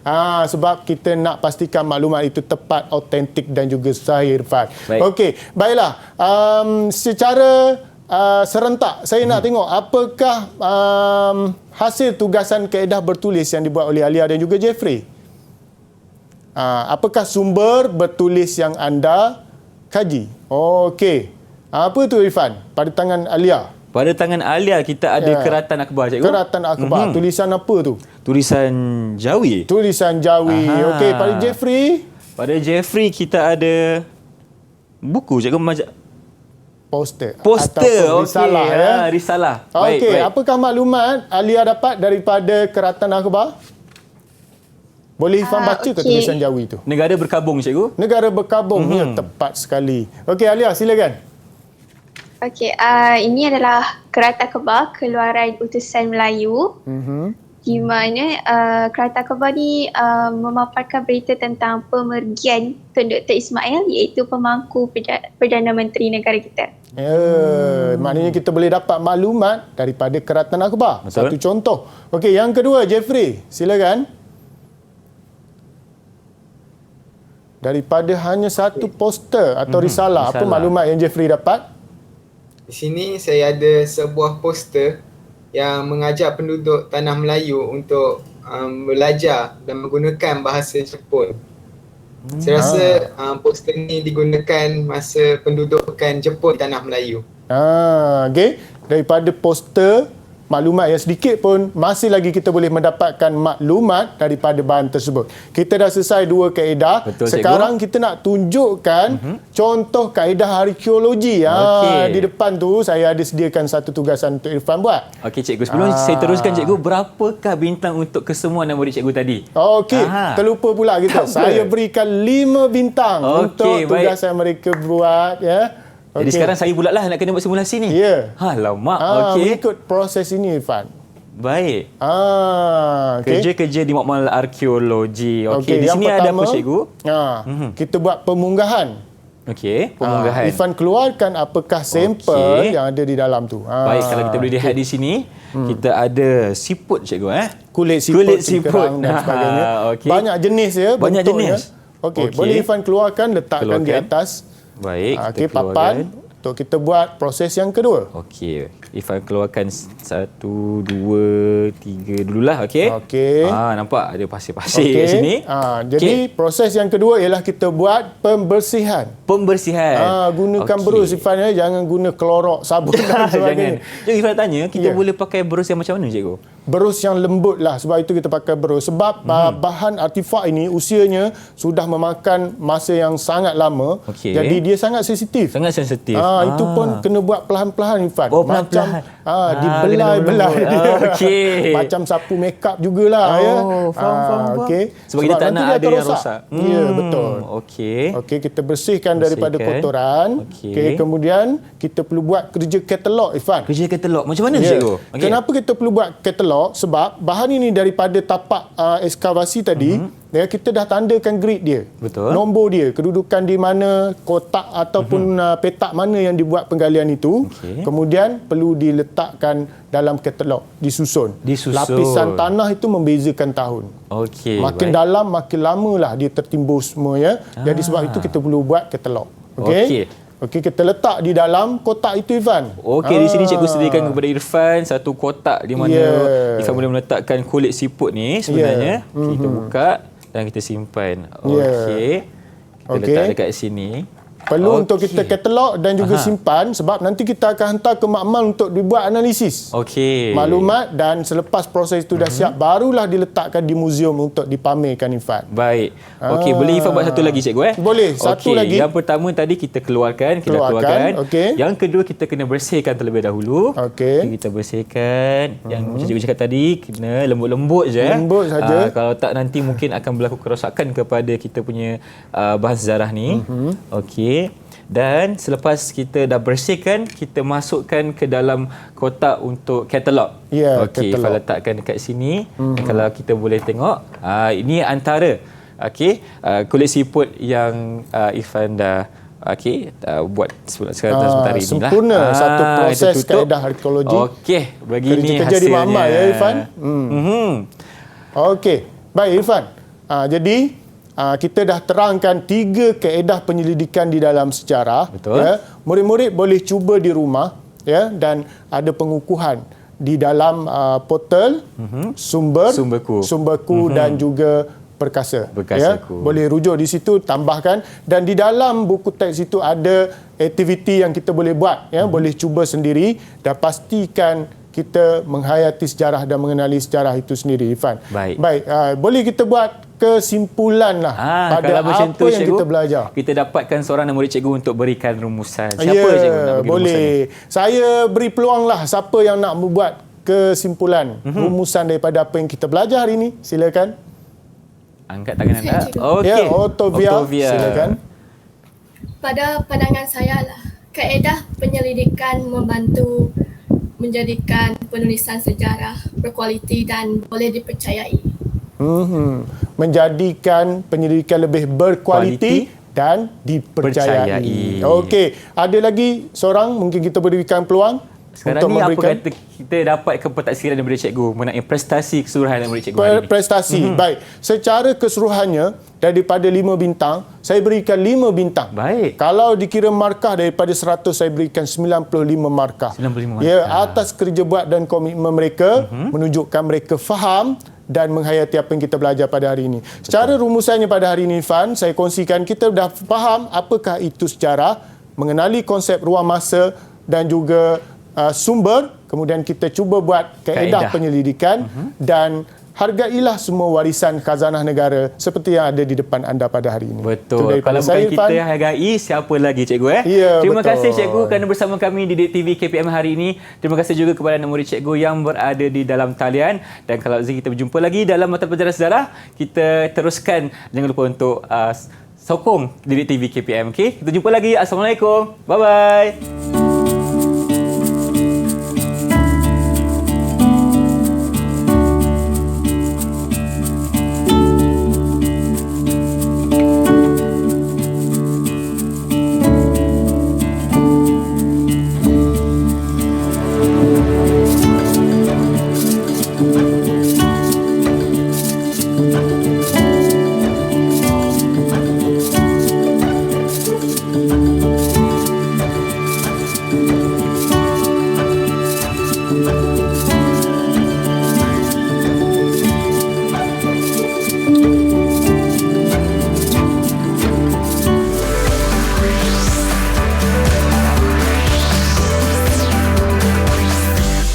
Speaker 3: Sebab kita nak pastikan maklumat itu tepat, autentik dan juga sahih, Irfan.
Speaker 2: Baik.
Speaker 3: Okey, baiklah. Secara serentak, saya nak tengok apakah hasil tugasan kaedah bertulis yang dibuat oleh Alia dan juga Jeffrey. Apakah sumber bertulis yang anda kaji? Okey. Apa tu Irfan? Pada tangan Alia.
Speaker 2: Pada tangan Alia kita ada Keratan Akhbar, cikgu.
Speaker 3: Keratan Akhbar. Tulisan apa tu?
Speaker 2: Tulisan Jawi.
Speaker 3: Tulisan Jawi. Okey, pada Jeffrey?
Speaker 2: Pada Jeffrey kita ada buku, cikgu,
Speaker 3: Poster.
Speaker 2: poster.
Speaker 3: Ataupun risalah, ya.
Speaker 2: Risalah.
Speaker 3: Okey,
Speaker 2: Baik.
Speaker 3: apakah maklumat Alia dapat daripada Keratan Akhbar? Boleh Irfan baca ke tulisan Jawi tu?
Speaker 2: Negara berkabung, cikgu.
Speaker 3: Negara berkabung. Ya, tepat sekali. Okey, Alia, silakan.
Speaker 4: Okey, ini adalah Keratan Akhbar Keluaran Utusan Melayu. di mana Kereta Khabar ni memaparkan berita tentang pemergian Tun Dr. Ismail, iaitu pemangku Perdana Menteri negara kita.
Speaker 3: Maknanya kita boleh dapat maklumat daripada Keratan Akhbar.
Speaker 2: Betul.
Speaker 3: Satu contoh. Okey, yang kedua, Jeffrey, silakan. Daripada hanya satu poster atau risalah, apa
Speaker 2: risalah.
Speaker 3: maklumat yang Jeffrey dapat?
Speaker 5: Di sini saya ada sebuah poster yang mengajak penduduk Tanah Melayu untuk belajar dan menggunakan bahasa Jepun. Saya rasa poster ni digunakan masa pendudukan Jepun di Tanah Melayu.
Speaker 3: Okey. Daripada poster, maklumat yang sedikit pun masih lagi kita boleh mendapatkan maklumat daripada bahan tersebut. Kita dah selesai 2 kaedah.
Speaker 2: Betul,
Speaker 3: Sekarang kita nak tunjukkan contoh kaedah arkeologi.
Speaker 2: Okey.
Speaker 3: Di depan tu saya ada sediakan satu tugasan untuk Irfan buat.
Speaker 2: Okey cikgu, sebelum saya teruskan cikgu, berapakah bintang untuk kesemua anak murid cikgu tadi?
Speaker 3: Okey, terlupa pula kita.
Speaker 2: Tak apa.
Speaker 3: Saya berikan 5 bintang
Speaker 2: Okey,
Speaker 3: untuk tugasan mereka buat, ya.
Speaker 2: Jadi sekarang saya pula lah nak kena buat simulasi ni.
Speaker 3: Ya.
Speaker 2: Alamak, okey.
Speaker 3: Mengikut proses ini, Irfan.
Speaker 2: Baik.
Speaker 3: Okey.
Speaker 2: Kerja-kerja di makmal arkeologi. Okey,
Speaker 3: Okey,
Speaker 2: di
Speaker 3: yang
Speaker 2: sini ada
Speaker 3: pertama,
Speaker 2: apa cikgu?
Speaker 3: Kita buat pemunggahan.
Speaker 2: Okey, pemunggahan.
Speaker 3: Irfan keluarkan apakah sampel
Speaker 2: Okey.
Speaker 3: yang ada di dalam tu.
Speaker 2: Baik, kalau kita boleh lihat di sini, kita ada siput cikgu
Speaker 3: Kulit siput,
Speaker 2: Kulit siput.
Speaker 3: kerang dan sebagainya.
Speaker 2: Okey.
Speaker 3: Banyak jenis ya.
Speaker 2: Banyak
Speaker 3: bentuknya.
Speaker 2: jenis.
Speaker 3: Okey,
Speaker 2: Okey.
Speaker 3: boleh Irfan keluarkan, letakkan di
Speaker 2: Keluarkan.
Speaker 3: atas.
Speaker 2: Baik,
Speaker 3: Okey,
Speaker 2: kita keluarkan.
Speaker 3: papan untuk kita buat proses yang kedua.
Speaker 2: Okey, Ifan keluarkan 1, 2, 3 dululah, okey?
Speaker 3: Okey.
Speaker 2: Nampak ada pasir-pasir kat sini.
Speaker 3: Jadi proses yang kedua ialah kita buat pembersihan.
Speaker 2: Pembersihan.
Speaker 3: Gunakan
Speaker 2: Okey.
Speaker 3: berus Irfan ya, jangan guna klorok, sabun dan
Speaker 2: Jangan.
Speaker 3: sebagainya.
Speaker 2: Cikgu Ifan tanya, kita
Speaker 3: Ya.
Speaker 2: boleh pakai berus yang macam mana cikgu?
Speaker 3: Berus yang lembut lah, sebab itu kita pakai berus. Sebab bahan artifak ini usianya sudah memakan masa yang sangat lama.
Speaker 2: Okey.
Speaker 3: Jadi dia sangat sensitif.
Speaker 2: Sangat sensitif.
Speaker 3: Itu pun kena buat perlahan-lahan Irfan.
Speaker 2: Oh, perlahan-lahan.
Speaker 3: Dibelai-belai
Speaker 2: kena
Speaker 3: dia.
Speaker 2: lembut-lembut. Okey.
Speaker 3: Macam sapu makeup jugalah ya.
Speaker 2: Faham.
Speaker 3: Okey.
Speaker 2: Sebab kita tak
Speaker 3: nanti
Speaker 2: nak
Speaker 3: dia
Speaker 2: ada
Speaker 3: akan
Speaker 2: yang rosak.
Speaker 3: Ya, betul.
Speaker 2: Okey.
Speaker 3: Okey, kita bersihkan daripada kotoran.
Speaker 2: Okey.
Speaker 3: Okey, kemudian kita perlu buat kerja katalog Irfan.
Speaker 2: Kerja katalog. Macam mana
Speaker 3: Ya.
Speaker 2: cikgu? Okey.
Speaker 3: Kenapa kita perlu buat katalog? Sebab bahan ini daripada tapak ekskavasi tadi, ya, kita dah tandakan grid dia.
Speaker 2: Betul.
Speaker 3: Nombor dia, kedudukan di mana, kotak ataupun petak mana yang dibuat penggalian itu.
Speaker 2: Okey.
Speaker 3: Kemudian perlu diletakkan dalam katalog, disusun. Lapisan tanah itu membezakan tahun.
Speaker 2: Okey.
Speaker 3: Makin
Speaker 2: baik.
Speaker 3: dalam, makin lamalah dia tertimbul semua ya. Jadi sebab itu kita perlu buat katalog. Okey.
Speaker 2: Okey.
Speaker 3: Okey, kita letak di dalam kotak itu Irfan.
Speaker 2: Okey, di sini cikgu sediakan kepada Irfan satu kotak di mana Irfan boleh meletakkan kulit siput ni sebenarnya. Kita buka dan kita simpan. Okey. Kita letak dekat sini.
Speaker 3: Perlu untuk kita katalog dan juga simpan sebab nanti kita akan hantar ke makmal untuk dibuat analisis.
Speaker 2: Okey.
Speaker 3: Maklumat dan selepas proses itu dah siap barulah diletakkan di muzium untuk dipamerkan Irfan.
Speaker 2: Baik. Okey, boleh Ifan buat satu lagi cikgu
Speaker 3: Boleh, satu
Speaker 2: Okey,
Speaker 3: lagi.
Speaker 2: Yang pertama tadi kita keluarkan, kita keluarkan.
Speaker 3: Okey.
Speaker 2: Yang kedua kita kena bersihkan terlebih dahulu.
Speaker 3: Okey.
Speaker 2: Kita bersihkan. Yang macam cikgu cakap tadi, kena lembut-lembut je.
Speaker 3: Lembut saja.
Speaker 2: Kalau tak nanti mungkin akan berlaku kerosakan kepada kita punya bahan sejarah ni. Okey. Dan selepas kita dah bersihkan, kita masukkan ke dalam kotak untuk katalog.
Speaker 3: Ya,
Speaker 2: Okey,
Speaker 3: katalog.
Speaker 2: Ifan letakkan dekat sini. Kalau kita boleh tengok, ini antara kulit siput yang Ifan dah buat sebentar ini lah.
Speaker 3: Sempurna satu proses
Speaker 2: kita tutup.
Speaker 3: kaedah arkeologi.
Speaker 2: Okey, begini
Speaker 3: Kerja-kerja di
Speaker 2: hasilnya.
Speaker 3: makmal ya Irfan. Okey. Baik Irfan. Jadi kita dah terangkan 3 kaedah penyelidikan di dalam sejarah.
Speaker 2: Betul.
Speaker 3: Ya. Murid-murid boleh cuba di rumah ya, dan ada pengukuhan di dalam portal sumberku dan juga perkasa.
Speaker 2: Perkasaku.
Speaker 3: Boleh rujuk di situ, tambahkan, dan di dalam buku teks itu ada aktiviti yang kita boleh buat ya, boleh cuba sendiri dan pastikan kita menghayati sejarah dan mengenali sejarah itu sendiri Irfan.
Speaker 2: Baik.
Speaker 3: Boleh kita buat kesimpulan lah pada
Speaker 2: kalau macam
Speaker 3: apa
Speaker 2: tu,
Speaker 3: yang
Speaker 2: cikgu,
Speaker 3: kita belajar.
Speaker 2: Kita dapatkan seorang murid cikgu untuk berikan rumusan. Siapa
Speaker 3: Ya,
Speaker 2: cikgu nak bagi
Speaker 3: boleh.
Speaker 2: rumusan ni?
Speaker 3: Saya beri peluang lah siapa yang nak membuat kesimpulan, rumusan daripada apa yang kita belajar hari ini. Silakan.
Speaker 2: Angkat tangan anda.
Speaker 6: Saya, cikgu.
Speaker 2: Okey.
Speaker 3: Ya, Octavia. Silakan.
Speaker 6: Pada pandangan saya lah, kaedah penyelidikan membantu menjadikan penulisan sejarah berkualiti dan boleh dipercayai.
Speaker 3: Menjadikan penyelidikan lebih berkualiti dan dipercayai.
Speaker 2: Percayai.
Speaker 3: Okey, ada lagi seorang mungkin kita berikan peluang
Speaker 2: Sekarang
Speaker 3: untuk
Speaker 2: ni apa
Speaker 3: memberikan
Speaker 2: kata kita dapat kepentaksiran daripada cikgu mengenai prestasi keseluruhan daripada cikgu hari ini?
Speaker 3: prestasi. Baik, secara keseluruhannya daripada 5 bintang, saya berikan 5 bintang.
Speaker 2: Baik.
Speaker 3: Kalau dikira markah daripada 100, saya berikan 95 markah.
Speaker 2: 95 markah.
Speaker 3: Ya, atas kerja buat dan komitmen mereka, menunjukkan mereka faham dan menghayati apa yang kita belajar pada hari ini. Secara rumusannya pada hari ini, Fan, saya kongsikan kita dah faham apakah itu sejarah, mengenali konsep ruang masa dan juga sumber, kemudian kita cuba buat kaedah penyelidikan dan hargailah semua warisan khazanah negara seperti yang ada di depan anda pada hari ini.
Speaker 2: Betul. Kalau bukan kita hargai, siapa lagi cikgu
Speaker 3: Ya,
Speaker 2: Terima
Speaker 3: betul.
Speaker 2: kasih cikgu kerana bersama kami di Didik TV KPM hari ini. Terima kasih juga kepada anak murid cikgu yang berada di dalam talian. Dan kalau rezeki kita berjumpa lagi dalam mata pelajaran sejarah, kita teruskan. Jangan lupa untuk sokong Didik TV KPM. Okay? Kita jumpa lagi. Assalamualaikum. Bye-bye.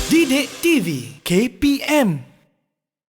Speaker 1: Didik TV KPM